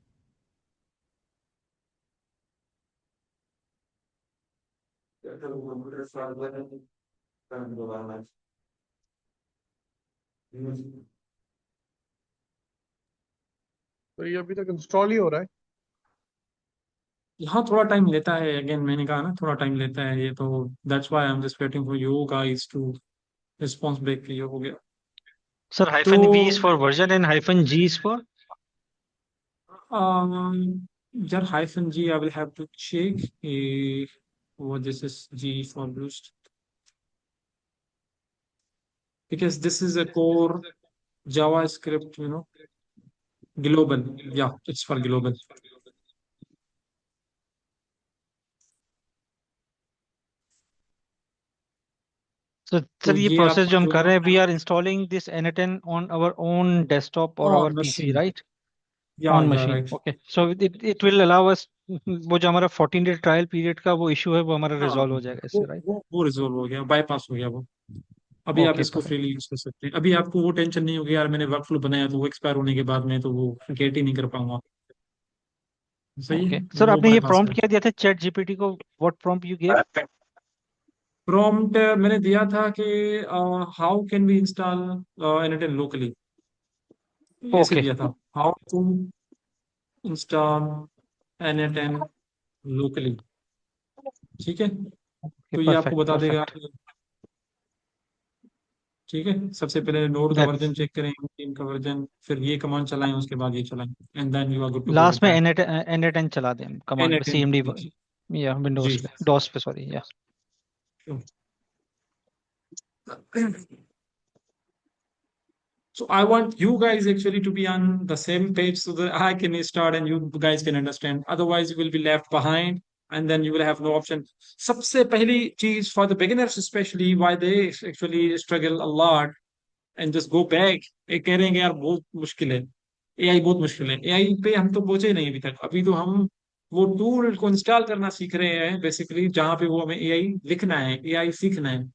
तो ये अभी तक इंस्टॉल ही हो रहा है। यहाँ थोड़ा टाइम लेता है, अगेन मैंने कहा ना थोड़ा टाइम लेता है ये तो, that's why I am just waiting for you guys to response back. ये हो गया Sir, तो hyphen V is for version and hyphen G is for? यार hyphen G, I will have to check what this is G for boost, because this is a core JavaScript, global. Yeah, it's for global. So, तो sir, ये ये process आपका जो हम जो कर रहे हैं, we are installing this n8n on our own desktop or our on PC, machine, right? या On machine. Right, Okay. So it will allow us, वो जो हमारा 14 day ट्रायल पीरियड का वो इशू है, वो हमारा हाँ रिजॉल्व हो जाएगा इससे, राइट? वो रिजोल्व हो गया, बाईपास हो गया वो। अभी आप ओके, इसको परफेक्ट। फ्रीली यूज कर सकते हैं, अभी आपको वो टेंशन नहीं होगी यार मैंने वर्क फ्लो बनाया तो वो एक्सपायर होने के बाद में तो वो गेट ही नहीं कर पाऊंगा। सही ओके है, सर, वो आपने ये बाईपास प्रॉम्प्ट है। क्या दिया था चैट जीपीटी को? What prompt you give? Prompt मैंने दिया था कि हाउ कैन वी इंस्टॉल एनएटएन लोकली, ऐसे ओके, दिया था, हाउ टू इंस्टॉल एनएटएन लोकली। ठीक है, ओके, तो ये आपको परफेक्ट, बता देगा। परफेक्ट। ठीक है, सबसे पहले नोड का वर्जन दैट्स चेक करें, टीम का वर्जन, फिर ये कमांड चलाएं, उसके बाद ये चलाएं, and then you are good to go with last में दैट। n8n चला दें कमांड पे, एनएटएन, cmd या जी। विंडोज पे, डॉस पे, सॉरी, या। So I want you guys actually to be on the same page so that I can start and you guys can understand. Otherwise, you will be left behind and then you will have no option. सबसे पहली चीज for the beginners especially, why they actually struggle a lot and just go back, ये कह रहे हैं कि यार बहुत मुश्किल है, एआई बहुत मुश्किल है। एआई पे हम तो पहुंचे ही नहीं अभी तक, अभी तो हम वो टूल को इंस्टॉल करना सीख रहे हैं बेसिकली, जहां पे वो हमें एआई लिखना है, एआई सीखना है।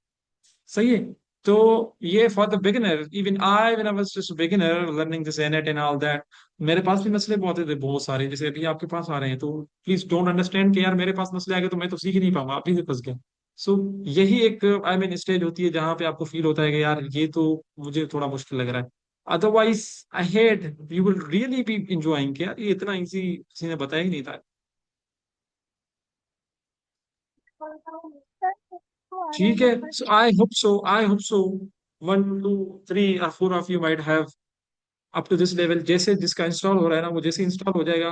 सही है, तो ये for the beginner, even I when I was just beginner learning this n8n and all that, मेरे पास भी मसले बहुत थे, बहुत सारे, जैसे अभी आपके पास आ रहे हैं, तो प्लीज डोंट अंडरस्टैंड कि यार मेरे पास मसले आ गए तो मैं तो सीख ही नहीं पाऊंगा, अभी से फंस गया। सो यही एक आई मीन स्टेज होती है जहां पे आपको फील होता है कि यार ये तो मुझे थोड़ा मुश्किल लग रहा है। Otherwise I head you will really be enjoying कि यार ये इतना इजी किसी ने बताया ही नहीं था। ठीक है, so I hope so 1 2 3 or 4 of you might have up to this level, जैसे जिसका इंस्टॉल हो रहा है ना, वो जैसे इंस्टॉल हो जाएगा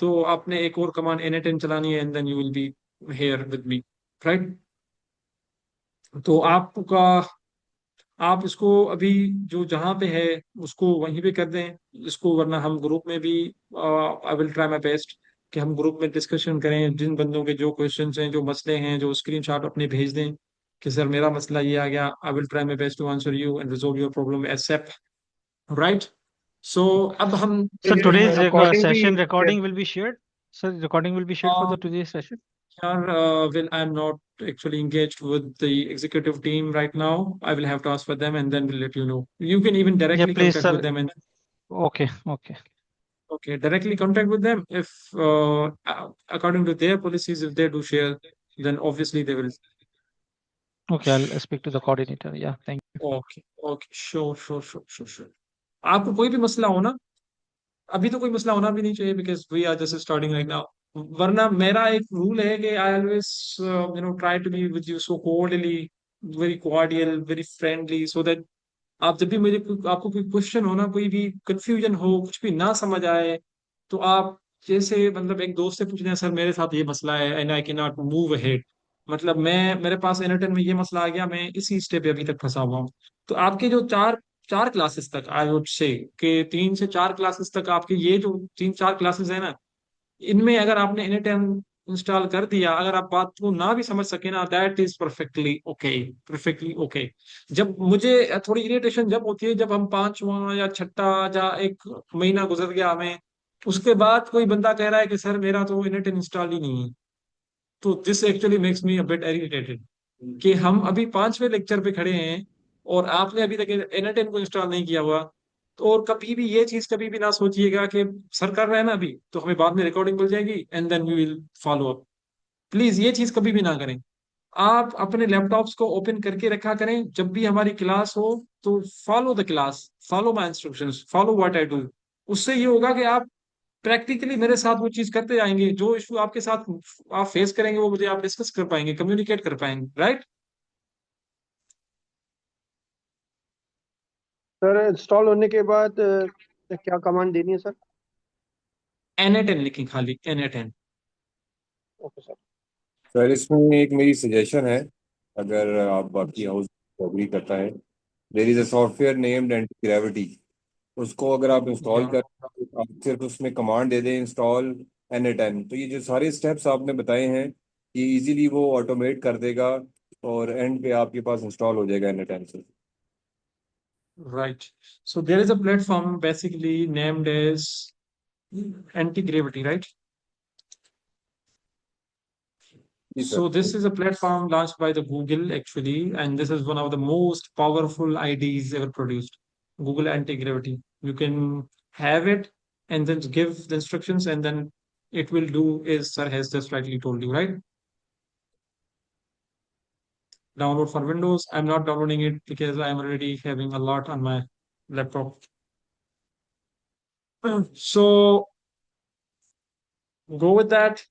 तो आपने एक और कमांड n8n चलानी है, and then you will be here with me, right. तो आपका, आप इसको अभी जो जहाँ पे है उसको वहीं पे कर दें इसको, वरना हम ग्रुप में भी, आई विल ट्राई माई बेस्ट कि हम ग्रुप में डिस्कशन करें, जिन बंदों के जो क्वेश्चंस हैं, जो मसले हैं, जो स्क्रीनशॉट अपने भेज दें कि सर मेरा मसला ये आ गया, I will try my best to answer you and resolve your problem ASAP, right. So अब हम सर, today's रिकॉर्डिंग भी session recording will be shared. Sir, recording will be shared for the today's session. Well, I'm not actually engaged with the executive team right now. I will have to ask for them and then we'll let you know. You can even Yeah, directly please, contact with sir. them and Okay, okay. okay, directly contact with them. If according to their policies, if they do share, then obviously they will. Okay, I'll speak to the coordinator. Yeah, thank you. Okay, okay, sure. आपको कोई भी मसला हो ना, अभी तो कोई मसला होना भी नहीं चाहिए because we are just starting right now, वरना मेरा एक रूल है कि I always try to be with you so cordially, very cordial, very friendly, so that आप जब भी आपको कोई क्वेश्चन हो ना, कोई भी कंफ्यूजन हो, कुछ भी ना समझ आए, तो आप जैसे मतलब एक दोस्त से पूछ रहे हैं सर मेरे साथ ये मसला है and I can not move ahead, मतलब मैं मेरे पास एनएटन में ये मसला आ गया, मैं इसी स्टेप पे अभी तक फंसा हुआ हूँ। तो आपके जो चार चार क्लासेस तक, आई वुड से कि 3 से 4 क्लासेस तक, आपके ये जो 3 4 क्लासेस है ना, इनमें अगर आपने एनी टाइम इंस्टॉल कर दिया, अगर आप बात को ना भी समझ सके ना, that is perfectly okay, perfectly okay. जब मुझे थोड़ी इरिटेशन जब होती है, जब हम पांचवा या छठा या एक महीना गुजर गया हमें, उसके बाद कोई बंदा कह रहा है कि सर मेरा तो इनेट इंस्टॉल ही नहीं है, तो this actually makes me a bit irritated कि हम अभी पांचवें लेक्चर पे खड़े हैं और आपने अभी तक एनएटएन को इंस्टॉल नहीं किया हुआ। तो और कभी भी ये चीज कभी भी ना सोचिएगा कि सर कर रहे हैं ना अभी, तो हमें बाद में रिकॉर्डिंग मिल जाएगी and then we will follow up. Please ये चीज कभी भी ना करें। आप अपने लैपटॉप्स को ओपन करके रखा करें, जब भी हमारी क्लास हो तो follow the class, follow my instructions, follow what I do. उससे ये होगा कि आप प्रैक्टिकली मेरे साथ वो चीज करते जाएंगे, जो इशू आपके साथ आप फेस करेंगे वो मुझे आप डिस्कस कर पाएंगे, कम्युनिकेट कर पाएंगे, राइट। सर इंस्टॉल होने के बाद क्या कमांड देनी है सर? एन लिखें, खाली एन। Okay sir. सर इसमें एक मेरी सजेशन है, अगर आप बाकी हाउस एग्री करता है, there is a software named anti gravity. उसको अगर आप इंस्टॉल या कर, आप सिर्फ उसमें कमांड दे दें इंस्टॉल N10, तो ये जो सारे स्टेप्स आपने बताए हैं ये इजीली वो ऑटोमेट कर देगा और एंड पे आपके पास इंस्टॉल हो जाएगा N10 से। right, so there is a platform basically named as anti-gravity, right? जी sir. So this is a platform launched by the Google actually, and this is one of the most powerful IDs ever produced. Google anti-gravity. You can have it and then give the instructions, and then it will do as sir has just rightly told you, right? Download for Windows. I'm not downloading it because I'm already having a lot on my laptop. So go with that,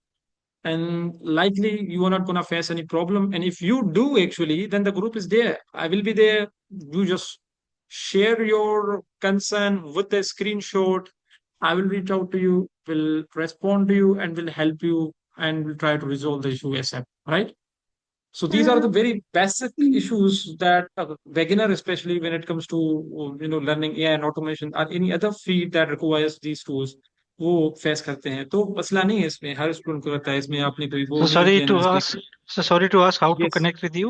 and likely you are not going to face any problem. And if you do actually, then the group is there, I will be there. You just share your concern with a screenshot. I will reach out to you, will respond to you, and will help you, and will try to resolve the issue ASAP, right? So these are the very basic issues that a beginner, especially when it comes to learning AI and automation or any other field that requires these tools, वो फेस करते हैं। तो मसला नहीं है इसमें, हर स्टूडेंट को रहता है इसमें, आपने कोई वो So नहीं sorry किया to नजदीक। ask, so sorry to ask how to yes, connect with you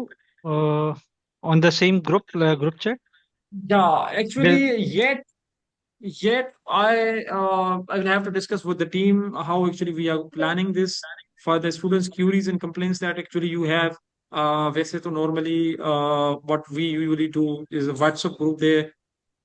on the same group chat. या There, actually yet I will have to discuss with the team how actually we are planning this for the students queries and complaints that actually you have. वैसे तो normally what we usually do is a WhatsApp group there.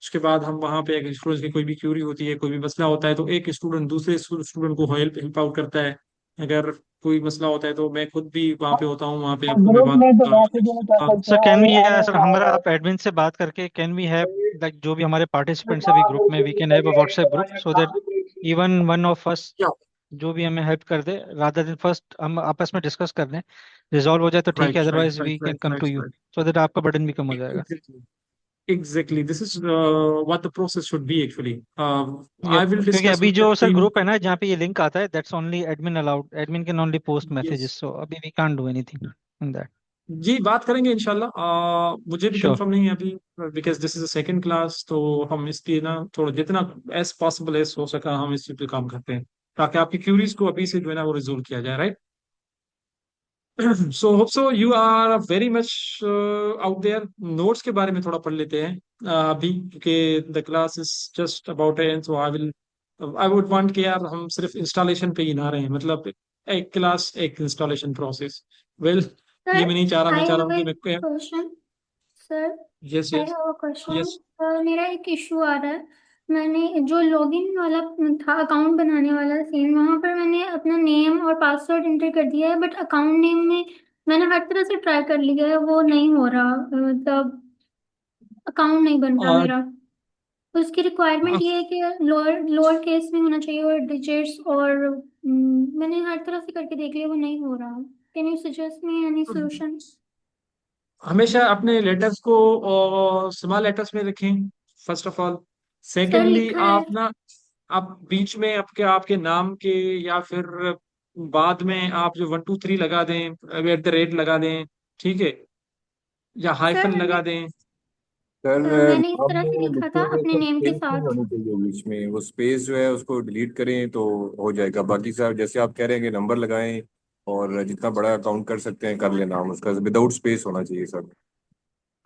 उसके बाद हम वहाँ पे एक स्टूडेंट की कोई भी क्यूरी होती है, कोई भी मसला होता है, तो एक स्टूडेंट दूसरे स्टूडेंट को हेल्प आउट करता है। अगर कोई मसला होता है तो मैं खुद भी वहाँ पे होता हूँ, वहाँ पे आपको मैं ग्रुप बात में तो मैसेज में कर हाँ, सकते सर हैं कैन वी, हमें सर हमारा आप एडमिन से बात करके कैन वी हैव लाइक जो भी हमारे पार्टिसिपेंट्स अभी ग्रुप में, we can have a WhatsApp group so that even one of us या जो भी हमें हेल्प कर दे, रादर देन फर्स्ट हम आपस में डिस्कस कर लें, रिजॉल्व हो जाए तो ठीक राइट है, right otherwise we right can right come to right you right so that आपका बर्डन भी कम हो जाएगा। Exactly. This is what the process should be actually. I Yep. will क्योंकि discuss अभी with the जो सर team. ग्रुप है ना जहाँ पे ये लिंक आता है, that's only admin allowed, admin can only post messages, Yes. So अभी we can't do anything in that. जी, बात करेंगे इंशाल्लाह। मुझे भी श्योर। कंफर्म नहीं है अभी, because this is a second class, तो हम इस पे ना थोड़ा जितना एज पॉसिबल एज हो सका हम इस पे काम करते हैं, ताकि आपकी क्यूरीज को अभी से जो है ना वो रिजोल्व किया जाए, right. So hope so you are very much out there. Notes के बारे में थोड़ा पढ़ लेते हैं अभी, क्योंकि the class is just about end, so I would want कि यार हम सिर्फ इंस्टॉलेशन पे ही ना रहे, मतलब एक क्लास एक इंस्टॉलेशन प्रोसेस। वेल सर ये मैं नहीं चाह रहा, मैं आई चाह रहा हैव हूँ ए कि मैं question. Sir yes I yes have a question. Yes. मेरा एक इशू आ रहा है। मैंने जो लॉगिन वाला था, अकाउंट बनाने वाला सीन, वहां पर मैंने अपना नेम और पासवर्ड एंटर कर दिया है, बट अकाउंट नेम में मैंने हर तरह से ट्राई कर लिया है, वो नहीं हो रहा, मतलब अकाउंट नहीं बन रहा मेरा। उसकी रिक्वायरमेंट ये है कि लोअर लोअर केस में होना चाहिए और डिजिट्स, और मैंने हर तरह से करके देख लिया, वो नहीं हो रहा। Can you suggest me any solution? हमेशा अपने लेटर्स को स्मॉल लेटर्स में रखें, first of all. Sir secondly लिखा है। आप ना, आप बीच में आपके आपके नाम के या फिर बाद में आप जो 1 2 3 लगा दें, @ लगा दें, ठीक है, या सर हाइफन मैंने लगा दें। सर मैंने इस नाम तरह से में लिखा लिखते था हुए अपने सर नेम के स्पेस नहीं साथ। होनी चाहिए बीच में, वो स्पेस जो है उसको डिलीट करें तो हो जाएगा। बाकी सर जैसे आप कह रहे हैं कि नंबर लगाएं और जितना बड़ा अकाउंट कर सकते हैं कर लेना, हम उसका विदाउट स्पेस होना चाहिए सब।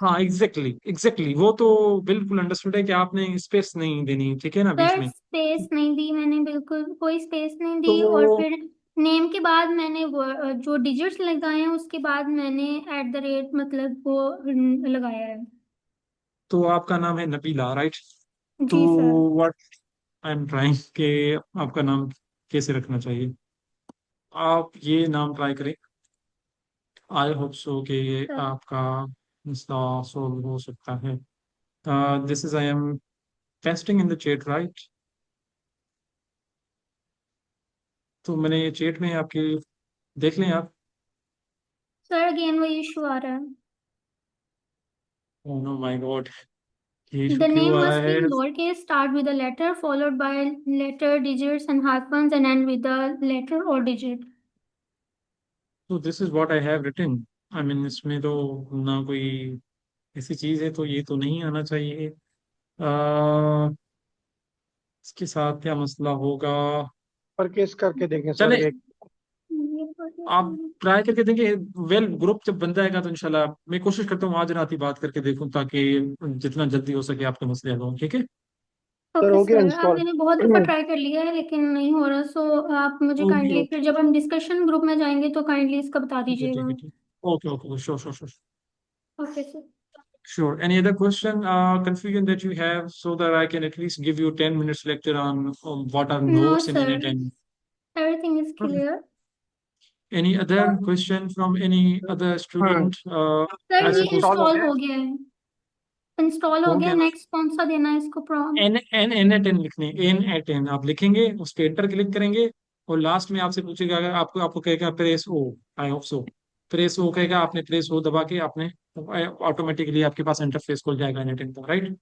हाँ एग्जैक्टली एग्जैक्टली, वो तो बिल्कुल अंडरस्टूड है कि आपने स्पेस नहीं देनी, ठीक है ना, बीच सर में। स्पेस नहीं दी मैंने, बिल्कुल कोई स्पेस नहीं दी। और तो फिर नेम के बाद मैंने वो जो डिजिट्स लगाए हैं उसके बाद मैंने एट द रेट मतलब वो लगाया है। तो आपका नाम है नबीला, राइट? तो जी sir. What I am trying के आपका नाम कैसे रखना चाहिए, आप ये नाम ट्राई करें। आई होप सो कि ये सर आपका मसला सॉल्व हो सकता है। This is I am testing in the chat, right? तो मैंने ये चैट में आपकी देख लें आप। सर अगेन वही इशू आ रहा है। ओह नो माय गॉड, ये इशू The क्यों name आ रहा must be है? in lowercase, start with a letter, followed by letter, digits, and hyphens, and end with the letter or digit. तो this is what I have written. I mean इसमें तो ना कोई ऐसी चीज है, तो ये तो नहीं आना चाहिए। इसके साथ क्या मसला होगा? पर केस करके देखें सर चले, एक। आप ट्राई करके देंगे। वेल, ग्रुप जब बन जाएगा तो इंशाल्लाह मैं कोशिश करता हूँ आज रात ही बात करके देखूं, ताकि जितना जल्दी हो सके आपके मसले हल हों, ठीक है? सर ओके हो गया सर, अब इंस्टॉल। मैंने बहुत दफ़ा ट्राई कर लिया है लेकिन नहीं हो रहा। सो आप मुझे ओके काइंडली ओके, फिर जब हम डिस्कशन ग्रुप में जाएंगे तो काइंडली इसका बता ठीक है ठीक दीजिएगा। है ठीक। Okay okay, sure sure sure. Okay sir. Sure. Any other question, confusion that you have, so that I can at least give you 10 minutes lecture on what are no nodes in sir, Init and everything is okay. Clear. Any other question from any other हाँ student? सर ऐसे ये कुछ इंस्टॉल हो इंस्टॉल गया है। हो गया है, इंस्टॉल हो हो गया। गया ना? नेक्स्ट कौन सा देना है इसको prompt? N eight N N आप लिखेंगे, उस पर एंटर क्लिक करेंगे, और लास्ट में आपसे पूछेगा, अगर आपको आपको कहेगा press O, I hope so press O कहेगा, आपने प्रेस ओ दबा के आपने ऑटोमेटिकली आपके पास इंटरफेस खुल जाएगा एन का, right?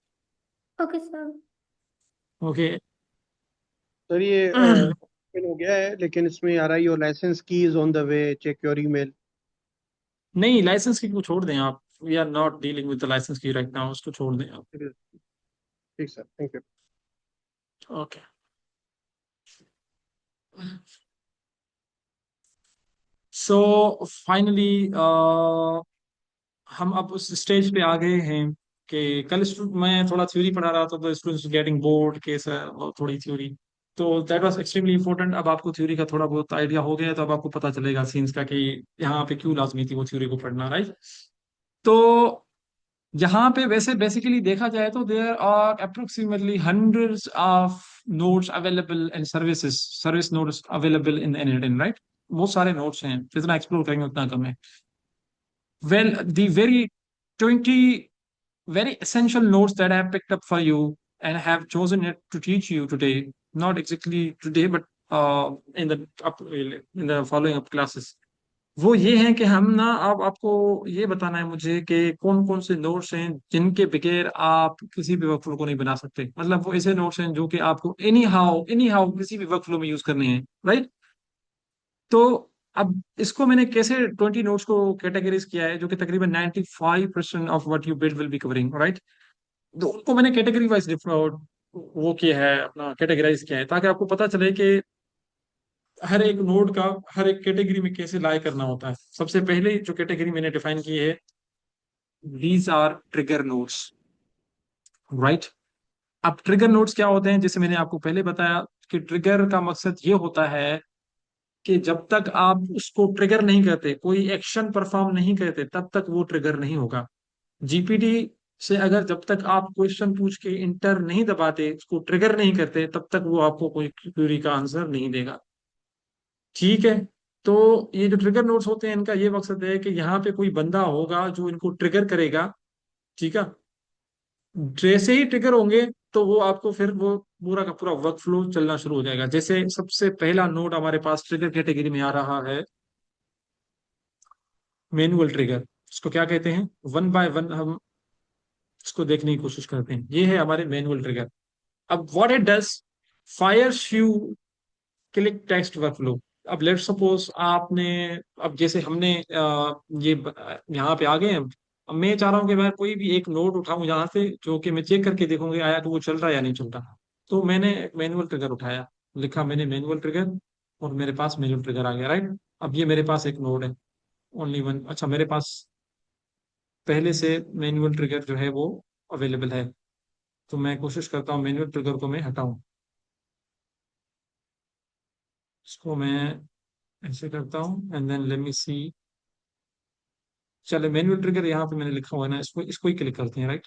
Okay sir. Okay. Sir ये open हो गया है, लेकिन इसमें आ रहा है your license key is on the way, check your email. नहीं, लाइसेंस की को छोड़ दें आप, we are not dealing with the license key right now, उसको छोड़ दें आप। ठीक sir, thank you. Okay. So finally हम अब उस स्टेज पे आ गए हैं कि कल मैं थोड़ा थ्योरी पढ़ा रहा था, तो स्टूडेंट्स गेटिंग बोर्ड के सर थोड़ी थ्योरी, तो दैट वाज एक्सट्रीमली इंपॉर्टेंट। अब आपको थ्योरी का थोड़ा बहुत आइडिया हो गया है, तो अब आपको पता चलेगा सीन्स का कि यहाँ पे क्यों लाजमी थी वो थ्योरी को पढ़ना, राइट? तो यहाँ पे वैसे बेसिकली देखा जाए तो there are approximately hundreds of nodes available and services, service nodes available in N, right? बहुत सारे नोड्स हैं, जितना एक्सप्लोर करेंगे उतना कम है। Well, the very 20 very essential notes that I have picked up for you and have chosen it to teach you today, not exactly today, but in the following up classes, वो ये हैं कि हम ना, अब आपको ये बताना है मुझे कि कौन कौन से नोट्स हैं जिनके बगैर आप किसी भी वर्कफ्लो को नहीं बना सकते। मतलब वो ऐसे नोट्स हैं जो कि आपको एनी हाउ किसी भी वर्कफ्लो में यूज करने हैं, राइट? तो अब इसको मैंने कैसे 20 नोट्स को कैटेगराइज किया है, जो कि तकरीबन 95% of what you build will be covering, right? तो उनको मैंने कैटेगरी वाइज वो किया है, अपना कैटेगराइज किया है, ताकि आपको पता चले कि हर एक नोड का हर एक कैटेगरी में कैसे लाई करना होता है। सबसे पहले जो कैटेगरी मैंने डिफाइन की है, these are trigger nodes, right? अब ट्रिगर नोड्स क्या होते हैं, जैसे मैंने आपको पहले बताया कि ट्रिगर का मकसद ये होता है कि जब तक आप उसको ट्रिगर नहीं करते, कोई एक्शन परफॉर्म नहीं करते, तब तक वो ट्रिगर नहीं होगा। जीपीटी से अगर जब तक आप क्वेश्चन पूछ के इंटर नहीं दबाते, उसको ट्रिगर नहीं करते, तब तक वो आपको कोई क्वेरी का आंसर नहीं देगा, ठीक है? तो ये जो ट्रिगर नोट्स होते हैं, इनका ये मकसद है कि यहाँ पे कोई बंदा होगा जो इनको ट्रिगर करेगा, ठीक है? जैसे ही ट्रिगर होंगे तो वो आपको फिर वो पूरा का पूरा वर्क फ्लो चलना शुरू हो जाएगा। जैसे सबसे पहला नोड हमारे पास ट्रिगर कैटेगरी में आ रहा है, मैनुअल ट्रिगर। उसको क्या कहते हैं, वन बाय वन हम इसको देखने की कोशिश करते हैं। ये है हमारे मैनुअल ट्रिगर। अब what it does, fires you click text workflow. अब लेट सपोज आपने, अब जैसे हमने यहाँ पे आ गए हैं। अब मैं चाह रहा हूँ कि मैं कोई भी एक नोट उठाऊं यहाँ से, जो कि मैं चेक करके देखूंगी आया तो वो चल रहा है या नहीं चल रहा। तो मैंने मैनुअल ट्रिगर उठाया, लिखा मैंने मैनुअल ट्रिगर, और मेरे पास मैनुअल ट्रिगर आ गया, राइट? अब ये मेरे पास एक नोड है, ओनली वन। अच्छा, मेरे पास पहले से मैनुअल ट्रिगर जो है वो अवेलेबल है, तो मैं कोशिश करता हूँ मैनुअल ट्रिगर को मैं हटाऊं। इसको मैं ऐसे करता हूँ एंड देन लेट मी सी। चले, मैनुअल ट्रिगर यहाँ पे मैंने लिखा हुआ है ना, इसको इसको ही क्लिक करते हैं, राइट।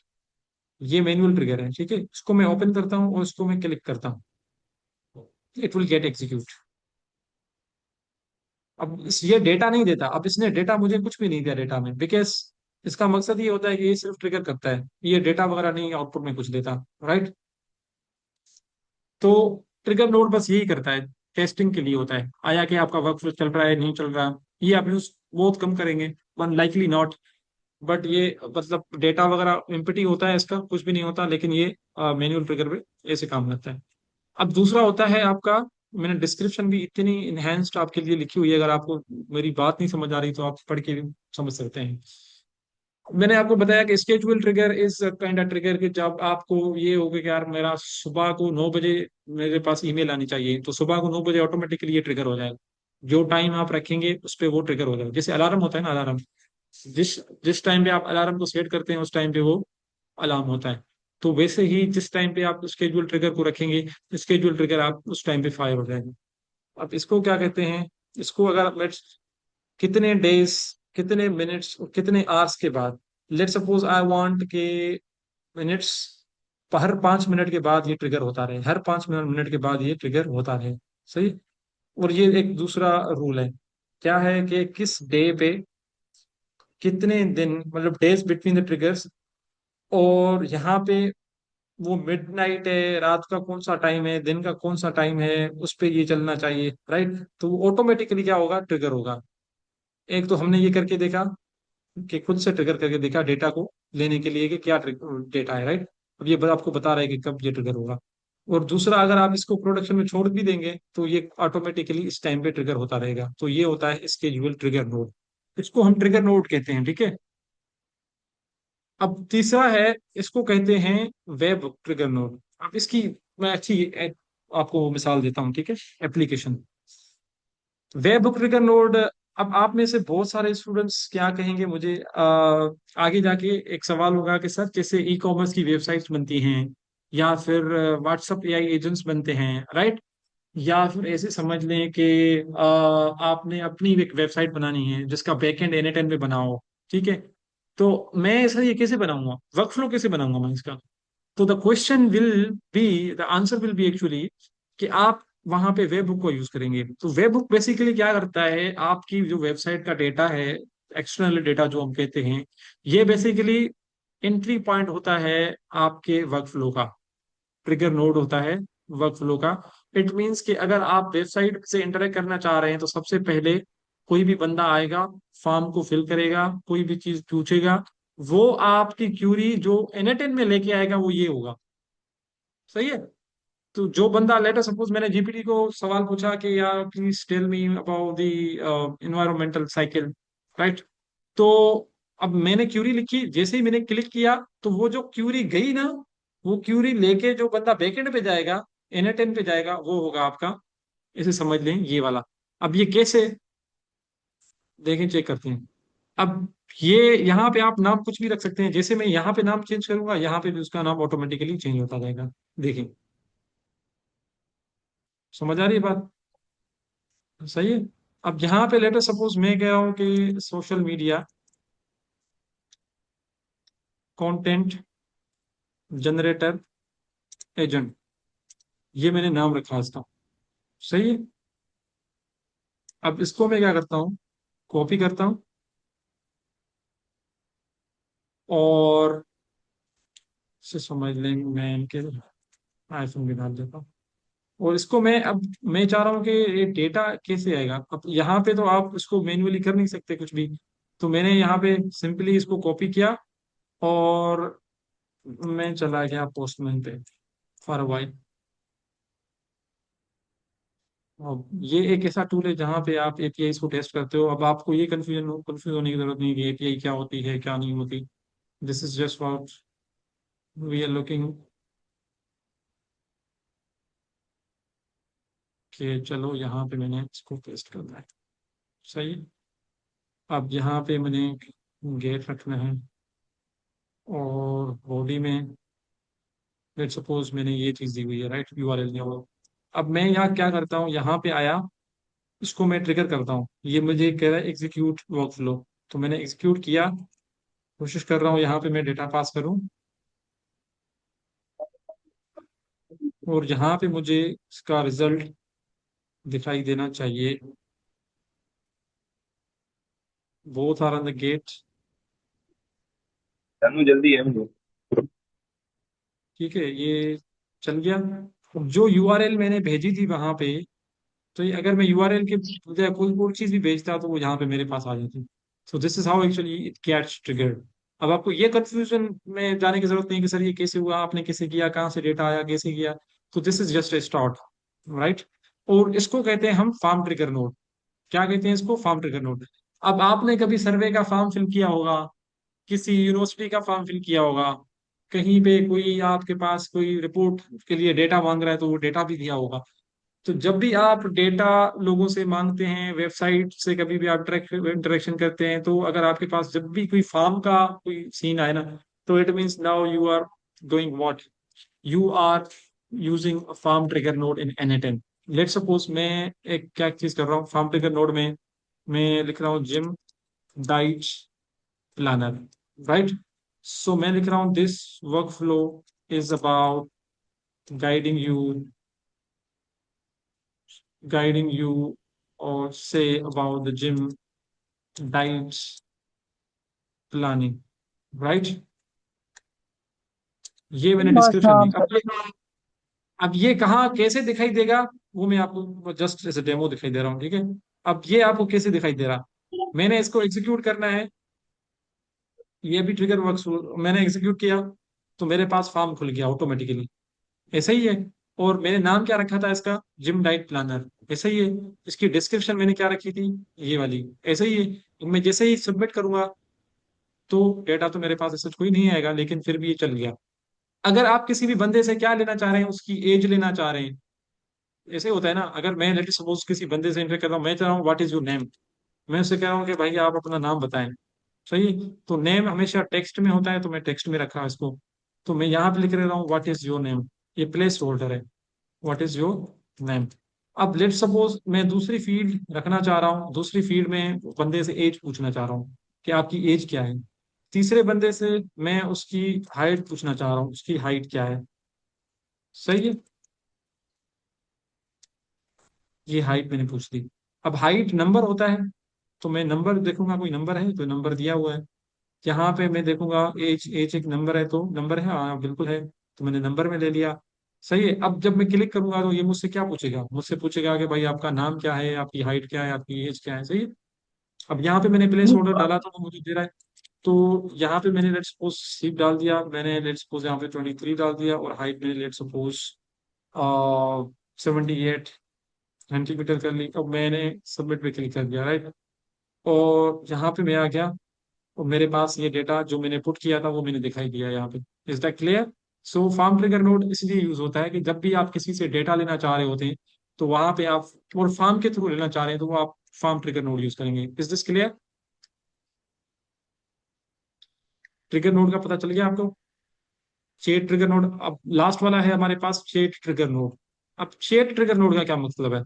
ये मैनुअल ट्रिगर है, ठीक है। इसको मैं ओपन करता हूँ और इसको मैं क्लिक करता हूँ, इट विल गेट एग्जीक्यूट। अब ये डेटा नहीं देता, अब इसने डेटा मुझे कुछ भी नहीं दिया डेटा में, बिकॉज इसका मकसद ये होता है कि ये सिर्फ ट्रिगर करता है, ये डेटा वगैरह नहीं आउटपुट में कुछ देता, राइट। तो ट्रिगर नोड बस यही करता है, टेस्टिंग के लिए होता है, आया कि आपका वर्कफ्लो चल रहा है नहीं चल रहा। ये आप यूज बहुत कम करेंगे, वन लाइकली नॉट। बट ये मतलब डेटा वगैरह एम्प्टी होता है, इसका कुछ भी नहीं होता, लेकिन ये मैनुअल ट्रिगर पे ऐसे काम करता है। अब दूसरा होता है आपका, मैंने डिस्क्रिप्शन भी इतनी इनहेंस्ड आपके लिए लिखी हुई है, अगर आपको मेरी बात नहीं समझ आ रही तो आप पढ़ के भी समझ सकते हैं। मैंने आपको बताया कि schedule trigger is kind of trigger कि जब आपको ये हो गया कि यार मेरा सुबह को 9 बजे मेरे पास ईमेल आनी चाहिए, तो सुबह को 9 बजे ऑटोमेटिकली ये ट्रिगर हो जाएगा। जो टाइम आप रखेंगे उस पर वो ट्रिगर हो जाएगा, जैसे अलार्म होता है ना, अलार्म जिस जिस टाइम पे आप अलार्म को सेट करते हैं उस टाइम पे वो अलार्म होता है। तो वैसे ही जिस टाइम पे आप स्केजुअल ट्रिगर को रखेंगे, स्केजुअल ट्रिगर आप उस टाइम पे फायर हो जाएगा। अब इसको क्या कहते हैं, इसको अगर लेट्स कितने डेज, कितने मिनट्स और कितने आवर्स के बाद, लेट सपोज आई वांट के मिनट्स, हर 5 मिनट के बाद ये ट्रिगर होता रहे, हर 5 मिनट के बाद ये ट्रिगर होता रहे, सही। और ये एक दूसरा रूल है, क्या है कि किस डे पे कितने दिन, मतलब डेज बिटवीन द ट्रिगर्स। और यहाँ पे वो मिडनाइट है, रात का कौन सा टाइम है, दिन का कौन सा टाइम है, उस पे ये चलना चाहिए, राइट। तो वो ऑटोमेटिकली क्या होगा, ट्रिगर होगा। एक तो हमने ये करके देखा कि खुद से ट्रिगर करके देखा डेटा को लेने के लिए कि क्या डेटा है, राइट। अब ये आपको बता रहा है कि कब ये ट्रिगर होगा। और दूसरा, अगर आप इसको प्रोडक्शन में छोड़ भी देंगे तो ये ऑटोमेटिकली इस टाइम पे ट्रिगर होता रहेगा। तो ये होता है स्केड्यूल ट्रिगर नोड, इसको हम ट्रिगर नोड कहते हैं, ठीक है। अब तीसरा है, इसको कहते हैं वेब ट्रिगर नोड। अब इसकी मैं अच्छी आपको मिसाल देता हूँ, ठीक है। Application web trigger node. अब आप में से बहुत सारे स्टूडेंट्स क्या कहेंगे मुझे, आगे जाके एक सवाल होगा कि सर जैसे ई कॉमर्स की वेबसाइट्स बनती हैं, या फिर व्हाट्सएप एआई एजेंट्स बनते हैं, राइट। या फिर ऐसे समझ लें कि आपने अपनी एक वेबसाइट बनानी है जिसका बैकएंड एन पे बनाओ, ठीक है। तो मैं ऐसा ये कैसे बनाऊंगा, वर्कफ्लो कैसे बनाऊंगा मैं इसका। तो the question will be, the answer will be actually कि आप वहां पे वेब बुक को यूज करेंगे। तो वेब बुक बेसिकली क्या करता है, आपकी जो वेबसाइट का डेटा है, एक्सटर्नल डेटा जो हम कहते हैं, ये बेसिकली एंट्री पॉइंट होता है आपके वर्कफ्लो का, ट्रिगर नोड होता है वर्कफ्लो का। इट मींस कि अगर आप वेबसाइट से इंटरेक्ट करना चाह रहे हैं तो सबसे पहले कोई भी बंदा आएगा, फॉर्म को फिल करेगा, कोई भी चीज पूछेगा, वो आपकी क्यूरी जो एन में लेके आएगा वो ये होगा, सही है। तो जो बंदा, लेटर सपोज मैंने जीपीटी को सवाल पूछा कि यार please tell me about the environmental cycle, right. तो अब मैंने क्यूरी लिखी, जैसे ही मैंने क्लिक किया तो वो जो क्यूरी गई ना, वो क्यूरी लेके जो बंदा बैकएंड पे जाएगा, एन पे जाएगा, वो होगा आपका, इसे समझ लें ये वाला। अब ये कैसे, देखें चेक करते हैं। अब ये यहाँ पे आप नाम कुछ भी रख सकते हैं, जैसे मैं यहाँ पे नाम चेंज करूंगा, यहाँ पे भी उसका नाम ऑटोमेटिकली चेंज होता जाएगा। देखें, समझ आ रही है बात, सही है। अब यहाँ पे लेटर सपोज मैं कह रहा हूँ कि social media content generator agent, ये मैंने नाम रखा इसका, सही है। अब इसको मैं क्या करता हूँ, कॉपी करता हूँ और इसे समझ लें, मैं इनके आईफोन में डाल देता हूँ। और इसको मैं चाह रहा हूँ कि ये डेटा कैसे आएगा। अब यहाँ पे तो आप इसको मैन्युअली कर नहीं सकते कुछ भी, तो मैंने यहाँ पे सिंपली इसको कॉपी किया और मैं चला गया पोस्टमैन पे फॉर वाई। अब ये एक ऐसा टूल है जहाँ पे आप एपीआई को टेस्ट करते हो। अब आपको ये कंफ्यूज होने की जरूरत नहीं कि एपीआई क्या होती है क्या नहीं होती। This is just what we are looking, कि चलो यहाँ पे मैंने इसको पेस्ट करना है। सही। अब यहाँ पे मैंने गेट रखना है और बॉडी में लेट सपोज मैंने ये चीज़ दी हुई है, राइट, यूआरएल दिया हुआ। अब मैं यहाँ क्या करता हूँ, यहाँ पे आया, इसको मैं ट्रिगर करता हूँ, ये मुझे कह रहा है एग्जीक्यूट वर्कफ्लो, तो मैंने एग्जीक्यूट किया, कोशिश कर रहा हूँ यहाँ पे मैं डेटा पास करूँ, और यहाँ पे मुझे इसका रिजल्ट दिखाई देना चाहिए। Both are on the gate, जल्दी है मुझे। ठीक है, ये चल गया। अब जो यूआरएल मैंने भेजी थी वहां पे, तो ये अगर मैं यूआरएल के बजाय कोई और चीज भी भेजता तो वो यहाँ पे मेरे पास आ जाती। So this is how actually it gets triggered. अब आपको ये कंफ्यूजन में जाने की जरूरत नहीं कि सर ये कैसे हुआ, आपने कैसे किया, कहाँ से डेटा आया, कैसे किया। तो this is just a start, right. और इसको कहते हैं हम फार्म ट्रिगर नोड। क्या कहते हैं इसको? Form trigger node. अब आपने कभी सर्वे का फॉर्म फिल किया होगा, किसी यूनिवर्सिटी का फॉर्म फिल किया होगा, कहीं पे कोई आपके पास कोई रिपोर्ट के लिए डेटा मांग रहा है तो वो डेटा भी दिया होगा। तो जब भी आप डेटा लोगों से मांगते हैं, वेबसाइट से कभी भी आप इंटरेक्शन करते हैं, तो अगर आपके पास जब भी कोई फॉर्म का कोई सीन आए ना, तो it means now you are doing what, you are using form trigger node in NA10। Let suppose मैं एक क्या चीज कर रहा हूँ फॉर्म ट्रिगर नोड में, मैं लिख रहा हूँ जिम डाइट प्लानर, राइट। सो मैं लिख रहा हूँ this work flow is about guiding you guiding you or say about the gym diet planning, right। ये मैंने डिस्क्रिप्शन दी। अब ये कहाँ कैसे दिखाई देगा, वो मैं आपको जस्ट एज ए डेमो दिखाई दे रहा हूँ, ठीक है। अब ये आपको कैसे दिखाई दे रहा, मैंने इसको एग्जीक्यूट करना है, ये भी ट्रिगर वर्क्स मैंने एग्जीक्यूट किया तो मेरे पास फॉर्म खुल गया ऑटोमेटिकली, ऐसा ही है। और मैंने नाम क्या रखा था इसका, जिम डाइट प्लानर, ऐसा ही है। इसकी डिस्क्रिप्शन मैंने क्या रखी थी, ये वाली, ऐसा ही है। मैं जैसे ही सबमिट करूंगा तो डेटा तो मेरे पास ऐसा कोई नहीं आएगा, लेकिन फिर भी ये चल गया। अगर आप किसी भी बंदे से क्या लेना चाह रहे हैं, उसकी एज लेना चाह रहे हैं, ऐसे होता है ना। अगर मैं लेट सपोज किसी बंदे से इंटर कर रहा हूँ, मैं चाह रहा हूँ व्हाट इज योर नेम, मैं उससे कह रहा हूँ कि भाई आप अपना नाम बताएं, सही। तो नेम हमेशा टेक्स्ट में होता है, तो मैं टेक्स्ट में रखा इसको, तो मैं यहाँ पे लिख रहा हूँ व्हाट इज योर नेम, ये प्लेस होल्डर है, व्हाट इज योर नेम। अब लेट सपोज मैं दूसरी फील्ड रखना चाह रहा हूँ, दूसरी फील्ड में बंदे से एज पूछना चाह रहा हूँ कि आपकी एज क्या है। तीसरे बंदे से मैं उसकी हाइट पूछना चाह रहा हूँ, उसकी हाइट क्या है, सही है। ये हाइट मैंने पूछ दी। अब हाइट नंबर होता है, तो मैं नंबर देखूंगा, कोई नंबर है तो नंबर दिया हुआ है। यहाँ पे मैं देखूंगा एज, एज एक नंबर है तो नंबर है, हाँ बिल्कुल है, तो मैंने नंबर में ले लिया, सही है। अब जब मैं क्लिक करूंगा तो ये मुझसे क्या पूछेगा, मुझसे पूछेगा कि भाई आपका नाम क्या है, आपकी हाइट क्या है, आपकी एज क्या है, सही है। अब यहाँ पे मैंने प्लेस होल्डर डाला तो वो मुझे दे रहा है। तो यहाँ पे मैंने लेट सपोज सीट डाल दिया, मैंने लेट सपोज यहाँ पे 23 डाल दिया, और हाइट मैंने लेट सपोज 78 सेंटीमीटर कर ली। अब मैंने सबमिट पे क्लिक कर दिया, राइट। और यहाँ पे मैं आ गया, और मेरे पास ये डेटा जो मैंने पुट किया था वो मैंने दिखाई दिया यहाँ पे। Is that clear? So form trigger node इसलिए यूज होता है कि जब भी आप किसी से डेटा लेना चाह रहे होते हैं, तो वहां पे आप, और फार्म के थ्रू लेना चाह रहे हैं, तो वो आप फार्म ट्रिगर नोड यूज करेंगे। Is this clear? Trigger node का पता चल गया आपको? चेट ट्रिगर नोड। अब लास्ट वाला है हमारे पास चेट ट्रिगर नोड। अब चेट ट्रिगर नोड का क्या मतलब है,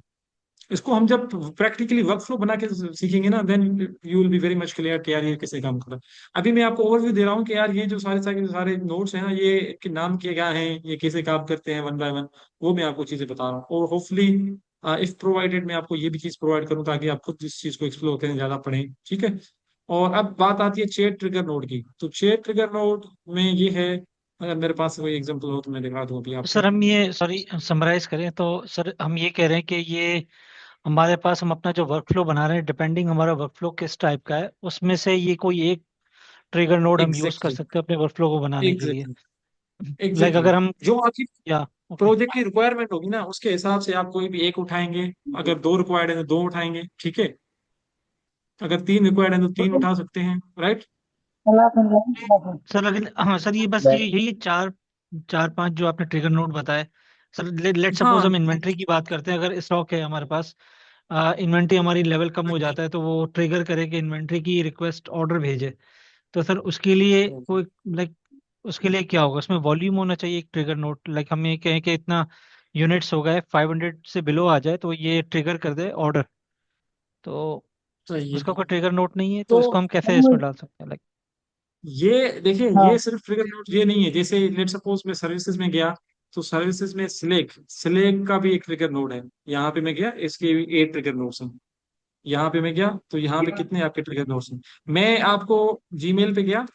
इसको हम जब प्रैक्टिकली वर्कफ्लो बना के सीखेंगे ना, then you will be very much clear कि यार ये कैसे काम कर रहा है। अभी मैं आपको ओवरव्यू दे रहा हूँ कि यार ये जो सारे सारे सारे नोट्स हैं ना, ये के नाम क्या हैं, ये कैसे काम करते हैं वन बाय वन, वो मैं आपको चीजें बता रहा हूँ। और होपफुली इफ प्रोवाइडेड मैं आपको ये भी चीज प्रोवाइड करूँ ताकि आप खुद इस चीज को एक्सप्लोर करें, ज्यादा पढ़ें, ठीक है। और अब बात आती है चेट ट्रिगर नोड की। तो चेट ट्रिगर नोड में ये है, अगर मेरे पास कोई एग्जांपल हो तो मैं दिखा दूं अभी आपको। सर हम ये सॉरी समराइज करें तो सर हम ये कह रहे हैं कि ये हमारे पास हम अपना जो वर्कफ्लो बना रहे हैं, डिपेंडिंग हमारा वर्कफ्लो किस टाइप का है, उसमें से ये कोई एक ट्रिगर नोड हम यूज कर एग्जैक्टली, सकते हैं अपने वर्कफ्लो को बनाने के लिए। Exactly, like exactly. अगर हम जो आपकी या ओके प्रोजेक्ट की रिक्वायरमेंट होगी ना, उसके हिसाब से आप कोई भी एक उठाएंगे, अगर दो रिक्वायर्ड है तो दो उठाएंगे, ठीक है। अगर तीन रिक्वायर्ड है तो तीन उठा सकते हैं, राइट। सर लेकिन हाँ सर ये बस ये चार चार पांच जो आपने ट्रिगर नोड बताए। सर लेट सपोज हाँ, हम इन्वेंट्री की बात करते हैं, अगर स्टॉक है हमारे पास इन्वेंट्री हमारी लेवल कम हो जाता है तो वो ट्रिगर करे कि इन्वेंट्री की रिक्वेस्ट ऑर्डर भेजे। तो सर उसके लिए कोई लाइक उसके लिए क्या होगा, उसमें वॉल्यूम होना चाहिए एक ट्रिगर नोट, लाइक हम ये कहें कि इतना यूनिट्स हो गए 500 से बिलो आ जाए तो ये ट्रिगर कर दे ऑर्डर। तो सही है। उसका कोई ट्रिगर नोट नहीं है, तो तो इसको हम कैसे इसमें डाल सकते हैं लाइक? ये देखिए, हाँ ये सिर्फ ट्रिगर नोट ये नहीं है। जैसे लेट सपोज मैं सर्विसेज में गया, तो सर्विसेज में स्लेक स्लेक का भी एक ट्रिगर नोड है। यहाँ पे मैं गया, इसके भी 8 ट्रिगर नोड्स हैं। यहाँ पे मैं गया तो यहाँ पे कितने आपके ट्रिगर नोड्स हैं। मैं आपको जीमेल पे गया,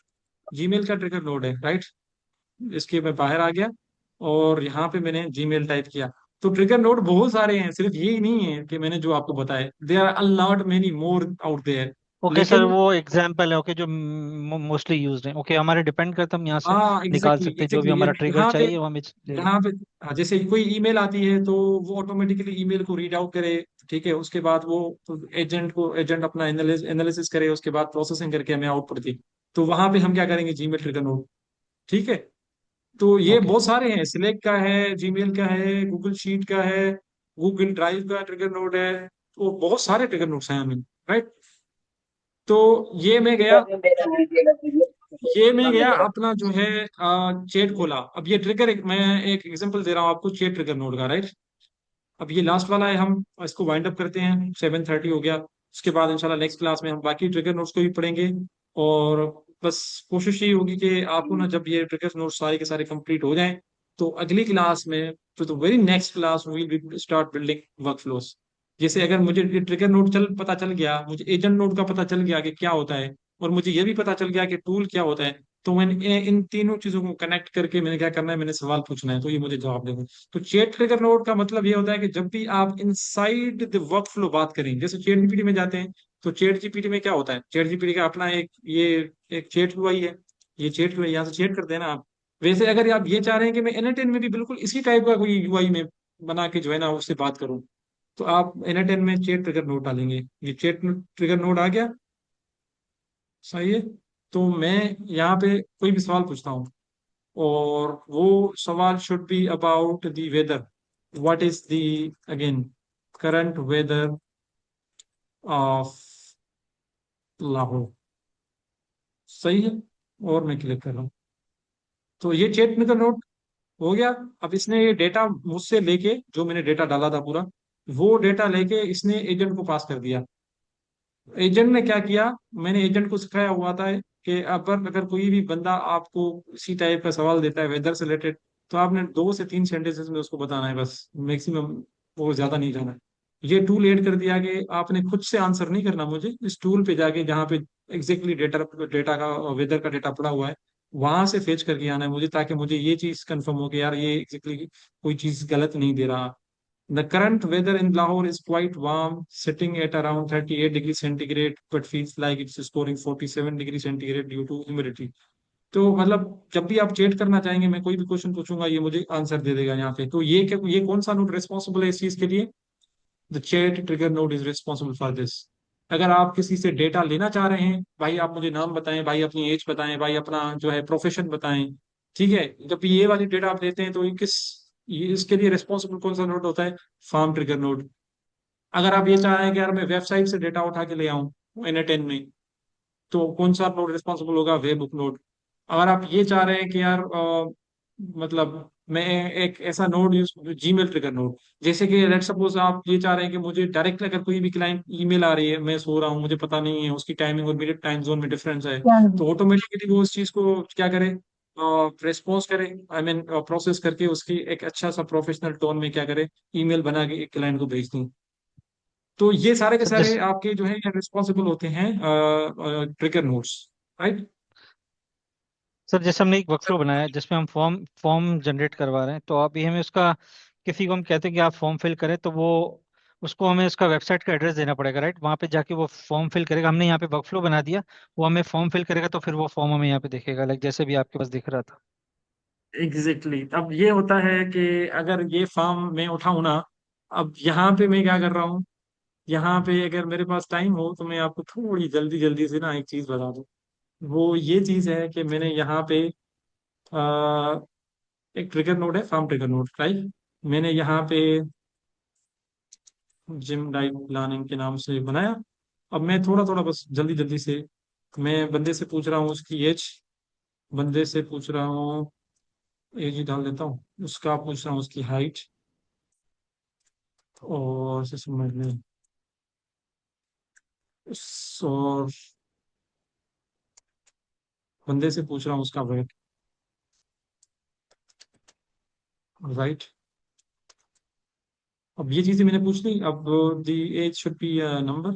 जीमेल का ट्रिगर नोड है, राइट। इसके मैं बाहर आ गया और यहाँ पे मैंने जीमेल टाइप किया। तो ट्रिगर नोड बहुत सारे हैं, सिर्फ यही नहीं है कि मैंने जो आपको बताया, there are a lot many more out there. Okay sir, लेकिन वो एग्जाम्पल है, ओके, जो मोस्टली यूज्ड है। ओके, हमारे डिपेंड करता है, हम यहाँ से हाँ, निकाल एग्जैक्टली सकते हैं जो भी एग्जैक्टली, हमारा ट्रिगर यहाँ पे चाहिए वो हम ले लें। यहाँ पे हाँ, जैसे कोई ईमेल आती है तो वो ऑटोमेटिकली ईमेल को रीड आउट करे, ठीक है। उसके बाद वो एजेंट अपना एनालिसिस करे, उसके बाद प्रोसेसिंग करके हमें आउटपुट दी। तो वहां पे हम क्या करेंगे, जीमेल ट्रिगर नोड, ठीक है। तो ये ओके। बहुत सारे हैं, सिलेक्ट का है, जीमेल का है, गूगल शीट का है, गूगल ड्राइव का ट्रिगर नोड है। तो बहुत सारे ट्रिगर नोड्स हैं हमें, राइट। तो ये मैं गया, ये मैं गया अपना जो है चेट खोला। अब ये ट्रिगर, मैं एक एग्जांपल दे रहा हूँ आपको चेट ट्रिगर नोड का, राइट। अब ये लास्ट वाला है, हम इसको वाइंड अप करते हैं, 7:30 हो गया। उसके बाद इंशाल्लाह नेक्स्ट क्लास में हम बाकी ट्रिगर नोट्स को भी पढ़ेंगे। और बस कोशिश ये होगी कि आपको ना, जब ये ट्रिगर नोट्स सारे के सारे कंप्लीट हो जाएं, तो अगली क्लास में, तो very next class will be start building work flows. जैसे अगर मुझे ट्रिगर नोट पता चल गया, मुझे एजेंट नोट का पता चल गया कि क्या होता है, और मुझे ये भी पता चल गया कि टूल क्या होता है, तो मैंने इन तीनों चीजों को कनेक्ट करके मैंने क्या करना है, मैंने सवाल पूछना है, तो ये मुझे जवाब देगा। तो चैट ट्रिगर नोड का मतलब ये होता है कि जब भी आप इनसाइड द वर्क फ्लो बात करें, जैसे चैट जीपीटी में जाते हैं, तो चैट जीपीटी में क्या होता है, चैट जीपीटी का अपना एक चैट यूआई है। ये चैट यूआई, यहाँ से चैट करते हैं ना आप। वैसे अगर आप ये चाह रहे हैं कि मैं एन में भी बिल्कुल इसी टाइप का कोई यूआई में बना के जो है ना उससे बात करूं, तो आप एन में चैट ट्रिगर नोड डालेंगे। ये चैट ट्रिगर नोड आ गया, सही है। तो मैं यहाँ पे कोई भी सवाल पूछता हूँ, और वो सवाल should be about the weather. What is the, again, current weather of Lahore, सही है। और मैं क्लिक कर रहा हूँ, तो ये चेक में का नोट हो गया। अब इसने ये डेटा मुझसे लेके, जो मैंने डेटा डाला था पूरा, वो डेटा लेके इसने एजेंट को पास कर दिया। एजेंट ने क्या किया, मैंने एजेंट को सिखाया हुआ था कि अगर अगर कोई भी बंदा आपको इसी टाइप का सवाल देता है वेदर से रिलेटेड, तो आपने 2 से 3 सेंटेंसेस में उसको बताना है, बस मैक्सिमम, वो ज्यादा नहीं जाना है। ये टूल ऐड कर दिया कि आपने खुद से आंसर नहीं करना, मुझे इस टूल पे जाके जहाँ पे एग्जैक्टली डेटा डेटा का, वेदर का डेटा पड़ा हुआ है, वहां से फेच करके आना है मुझे, ताकि मुझे ये चीज कंफर्म हो कि यार ये एग्जैक्टली कोई चीज गलत नहीं दे रहा। The current weather in Lahore is quite warm, sitting at around 38 degrees centigrade, but feels like it's scoring 47 degrees centigrade due to humidity. तो मतलब जब भी आप चेट करना चाहेंगे, मैं कोई भी क्वेश्चन पूछूंगा, ये मुझे आंसर दे देगा यहाँ पे। तो ये कौन सा नोड रिस्पॉन्सिबल है इस चीज के लिए, द चेट trigger node is responsible for this. अगर आप किसी से डेटा लेना चाह रहे हैं, भाई आप मुझे नाम बताएं, भाई अपनी एज बताएं, भाई अपना जो है प्रोफेशन बताएं, ठीक है। जब भी ये वाली डेटा आप देते हैं, तो ये इसके लिए रिस्पॉन्सिबल कौन सा नोड होता है, फार्म ट्रिगर नोड। अगर आप ये चाह रहे हैं कि यार मैं वेबसाइट से डेटा उठा के ले आऊं एन में, तो कौन सा नोड रिस्पॉन्सिबल होगा, वेब बुक नोड। अगर आप ये चाह रहे हैं कि यार मतलब मैं एक ऐसा node use, Gmail trigger node. जैसे कि लेट सपोज आप ये चाह रहे हैं कि मुझे डायरेक्ट, अगर कोई भी क्लाइंट ईमेल आ रही है, मैं सो रहा हूँ, मुझे पता नहीं है उसकी टाइमिंग और मेरे टाइम जोन में डिफरेंस है, क्या तो ऑटोमेटिकली वो उस चीज को क्या करे, रिस्पॉन्स करे, आई मीन प्रोसेस करके उसकी एक अच्छा सा प्रोफेशनल टोन में क्या करे, ईमेल बना के एक क्लाइंट को भेज दूं। तो ये सारे के सर सारे जिस आपके जो है रिस्पॉन्सिबल होते हैं ट्रिगर नोड्स, राइट। सर जैसे हमने एक वर्कफ्लो बनाया है जिसमें हम फॉर्म फॉर्म जनरेट करवा रहे हैं, तो अभी हमें उसका, किसी को हम कहते हैं कि आप फॉर्म फिल करें, तो वो उसको हमें उसका वेबसाइट का एड्रेस देना पड़ेगा, राइट? वहाँ पे जाके वो फॉर्म फिल करेगा। हमने यहाँ पे वर्कफ्लो बना दिया, वो हमें फॉर्म फिल करेगा तो फिर वो फॉर्म हमें यहाँ पे दिखेगा, लाइक जैसे भी आपके पास दिख रहा था। एग्जैक्टली अब ये होता है कि अगर ये फॉर्म मैं उठाऊं ना, अब यहाँ पे मैं क्या कर रहा हूँ, यहाँ पे अगर मेरे पास टाइम हो तो मैं आपको थोड़ी जल्दी जल्दी से ना एक चीज बता दूं। वो ये चीज है कि मैंने यहाँ पे अ, एक ट्रिगर नोड है, फॉर्म ट्रिगर नोड, राइट। मैंने यहाँ पे जिम डाइट प्लानिंग के नाम से बनाया। अब मैं थोड़ा थोड़ा बस जल्दी जल्दी से, मैं बंदे से पूछ रहा हूँ उसकी एज, बंदे से पूछ रहा हूँ, एज ही डाल देता हूँ, उसका पूछ रहा हूँ उसकी हाइट, और से समझ लें और बंदे से पूछ रहा हूँ उसका वेट। राइट, अब ये चीजें मैंने पूछ ली। अब the age should be a number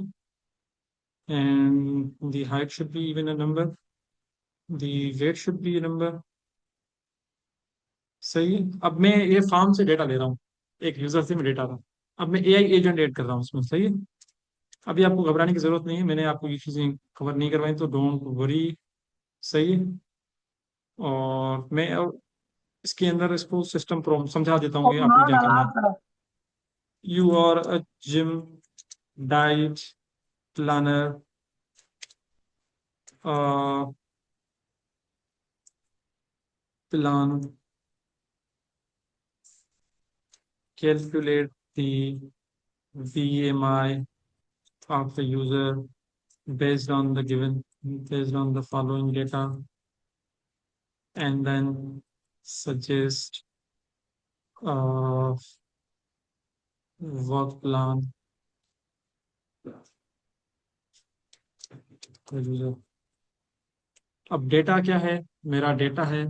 and the height should be even a number, the weight should be a number. सही है। अब मैं ये फार्म से डेटा ले रहा हूँ, एक यूजर से मैं डेटा रहा हूँ। अब मैं एआई एजेंट ऐड कर रहा हूँ उसमें। सही है। अभी आपको घबराने की जरूरत नहीं है, मैंने आपको ये चीजें कवर नहीं करवाई, तो डोंट वरी। सही है। और मैं अब इसके अंदर इसको सिस्टम प्रॉम्प्ट समझा देता हूँ कि और आपने ना क्या ना करना है। आप you are a gym diet planner, plan calculate the BMI of the user based on the given, based on the following data, and then suggest a work plan for user। अब डेटा क्या है? मेरा डेटा है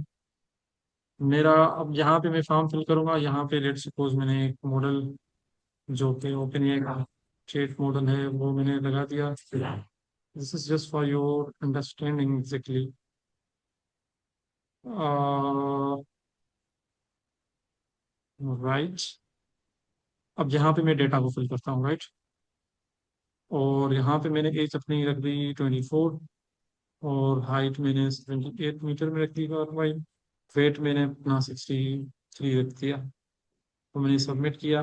मेरा, अब यहाँ पे मैं फॉर्म फिल करूंगा, यहाँ पे लेट सपोज मैंने एक मॉडल जो कि ओपन एआई का चैट मॉडल है वो मैंने लगा दिया। This is just for your understanding exactly. Right, अब यहाँ पे मैं डेटा को फिल करता हूँ। राइट, और यहाँ पे मैंने एज अपनी रख दी 24, और हाइट मैंने 78 मीटर में रख दी, और भाई वेट मैंने अपना 63 रख दिया। तो मैंने सबमिट किया।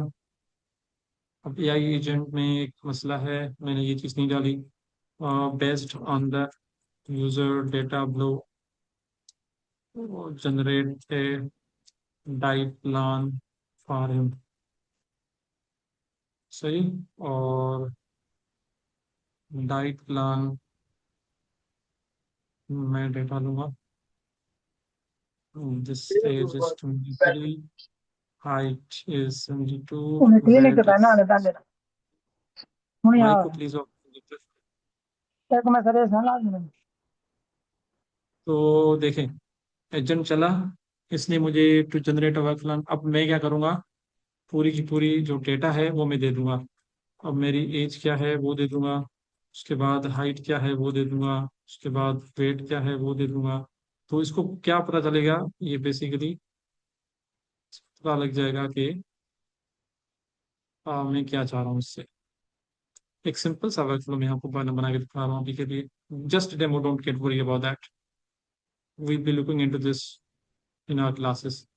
अब एआई एजेंट में एक मसला है, मैंने ये चीज़ नहीं डाली। Based on the user data blow generate a diet plan for him. सही। और डाइट प्लान मैं डेटा लूंगा, this age is 23, height is 72, उन्हें क्लिनिक पे weight is। पहना आने पहले मुझे माइक यहाँ को प्लीज ऑफ। एक मैं सर ऐसा लाज तो देखें, एजेंट चला, इसने मुझे to generate a work plan. अब मैं क्या करूंगा, पूरी की पूरी जो डेटा है वो मैं दे दूंगा। अब मेरी एज क्या है वो दे दूंगा, उसके बाद हाइट क्या है वो दे दूंगा, उसके बाद वेट क्या है वो दे दूंगा। तो इसको क्या पता चलेगा, ये बेसिकली पता लग जाएगा कि मैं क्या चाह रहा हूँ इससे। एक सिंपल सा वर्कफ्लो मैं आपको बना के दिखा रहा हूँ अभी के लिए। Just demo, don't get worry about that, we be looking into this in our classes.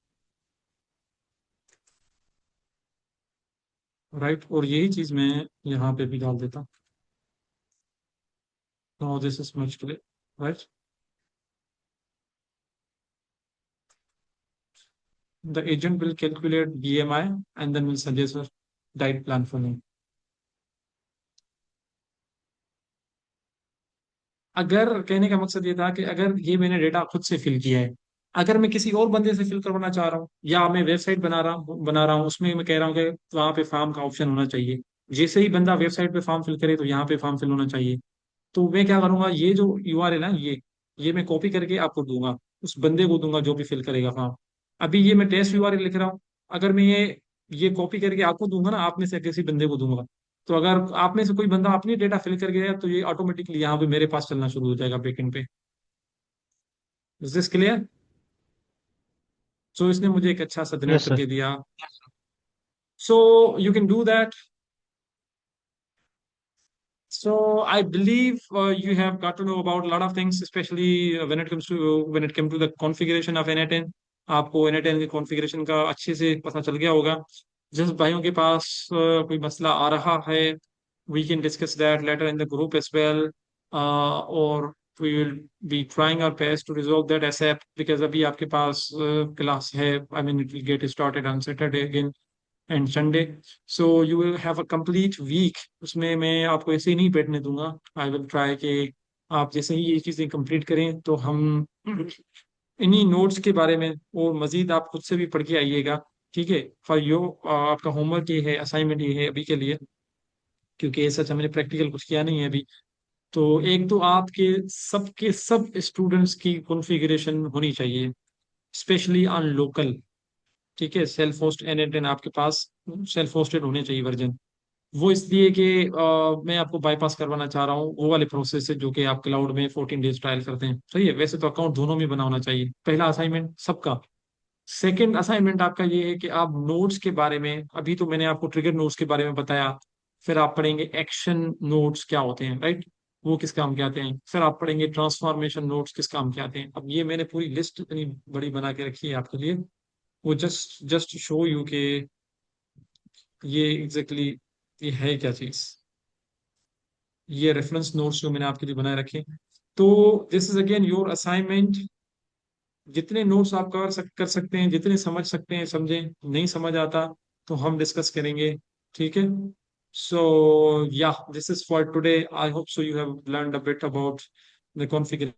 Right, और यही चीज मैं यहाँ पे भी डाल देता हूँ। Now this is much clear. Right, the agent will calculate BMI and then will suggest a diet plan for him. अगर कहने का मकसद ये था कि अगर ये मैंने डेटा खुद से फिल किया है, अगर मैं किसी और बंदे से फिल करवाना चाह रहा हूँ, या मैं वेबसाइट बना रहा हूँ उसमें मैं कह रहा हूँ कि वहां पे फॉर्म का ऑप्शन होना चाहिए, जैसे ही बंदा वेबसाइट पे फॉर्म फिल करे तो यहाँ पे फॉर्म फिल होना चाहिए। तो मैं क्या करूंगा, ये जो URL है ना, ये मैं कॉपी करके आपको दूंगा, उस बंदे को दूंगा जो भी फिल करेगा फॉर्म। अभी ये मैं टेस्ट URL लिख रहा हूँ, अगर मैं ये कॉपी करके आपको दूंगा ना, आप में से किसी बंदे को दूंगा, तो अगर आप में से कोई बंदा अपनी डेटा फिल कर गया तो ये ऑटोमेटिकली यहाँ पे मेरे पास चलना शुरू हो जाएगा बैकएंड पे। Is this clear? सो इसने मुझे एक अच्छा सा जनरेट यस सर। करके दिया। So you can do that. So I believe you have got to know about a lot of things, especially when it comes to the configuration of n8n। आपको n8n के कॉन्फ़िगरेशन का अच्छे से पता चल गया होगा। जिस भाइयों के पास कोई मसला आ रहा है, we can discuss that later in the group as well, or we will be trying our best to resolve that ASAP, because अभी आपके पास क्लास है, I mean it will get started on Saturday again, and Sunday, so you will have a complete week. उसमें मैं आपको ऐसे ही नहीं बैठने दूंगा। आई विल ट्राई कि आप जैसे ही ये चीज़ें कंप्लीट करें तो हम इन्हीं नोट्स के बारे में और मजीद आप खुद से भी पढ़ के आइएगा। ठीक है, फॉर योर आपका होमवर्क ये है, असाइनमेंट ये है अभी के लिए, क्योंकि ऐसा मैंने प्रैक्टिकल कुछ किया नहीं है अभी। तो एक तो आपके सबके सब स्टूडेंट्स की कॉन्फ़िगरेशन होनी चाहिए, स्पेशली ऑन लोकल। ठीक है, सेल्फ होस्ट N8N आपके पास सेल्फ होस्टेड होने चाहिए वर्जन। वो इसलिए कि मैं आपको बाईपास करवाना चाह रहा हूँ वो वाले प्रोसेस से जो कि आप क्लाउड में 14 डेज ट्रायल करते हैं। सही है, वैसे तो अकाउंट दोनों में बना होना चाहिए, पहला असाइनमेंट सबका। सेकंड असाइनमेंट आपका ये है कि आप नोट्स के बारे में, अभी तो मैंने आपको ट्रिगर नोट्स के बारे में बताया, फिर आप पढ़ेंगे एक्शन नोट्स क्या होते हैं, राइट, वो किस काम के आते हैं। फिर आप पढ़ेंगे ट्रांसफॉर्मेशन नोट्स किस काम के आते हैं। अब ये मैंने पूरी लिस्ट इतनी बड़ी बना के रखी है आपके लिए, वो जस्ट जस्ट शो यू के ये एग्जैक्टली ये है क्या चीज। ये रेफरेंस नोट्स जो मैंने आपके लिए बनाए रखे। तो this is again your assignment. जितने नोट्स आप कर सकते हैं, जितने समझ सकते हैं समझें, नहीं समझ आता तो हम डिस्कस करेंगे। ठीक है, सो या this is for today. I hope so you have learned a bit about the configuration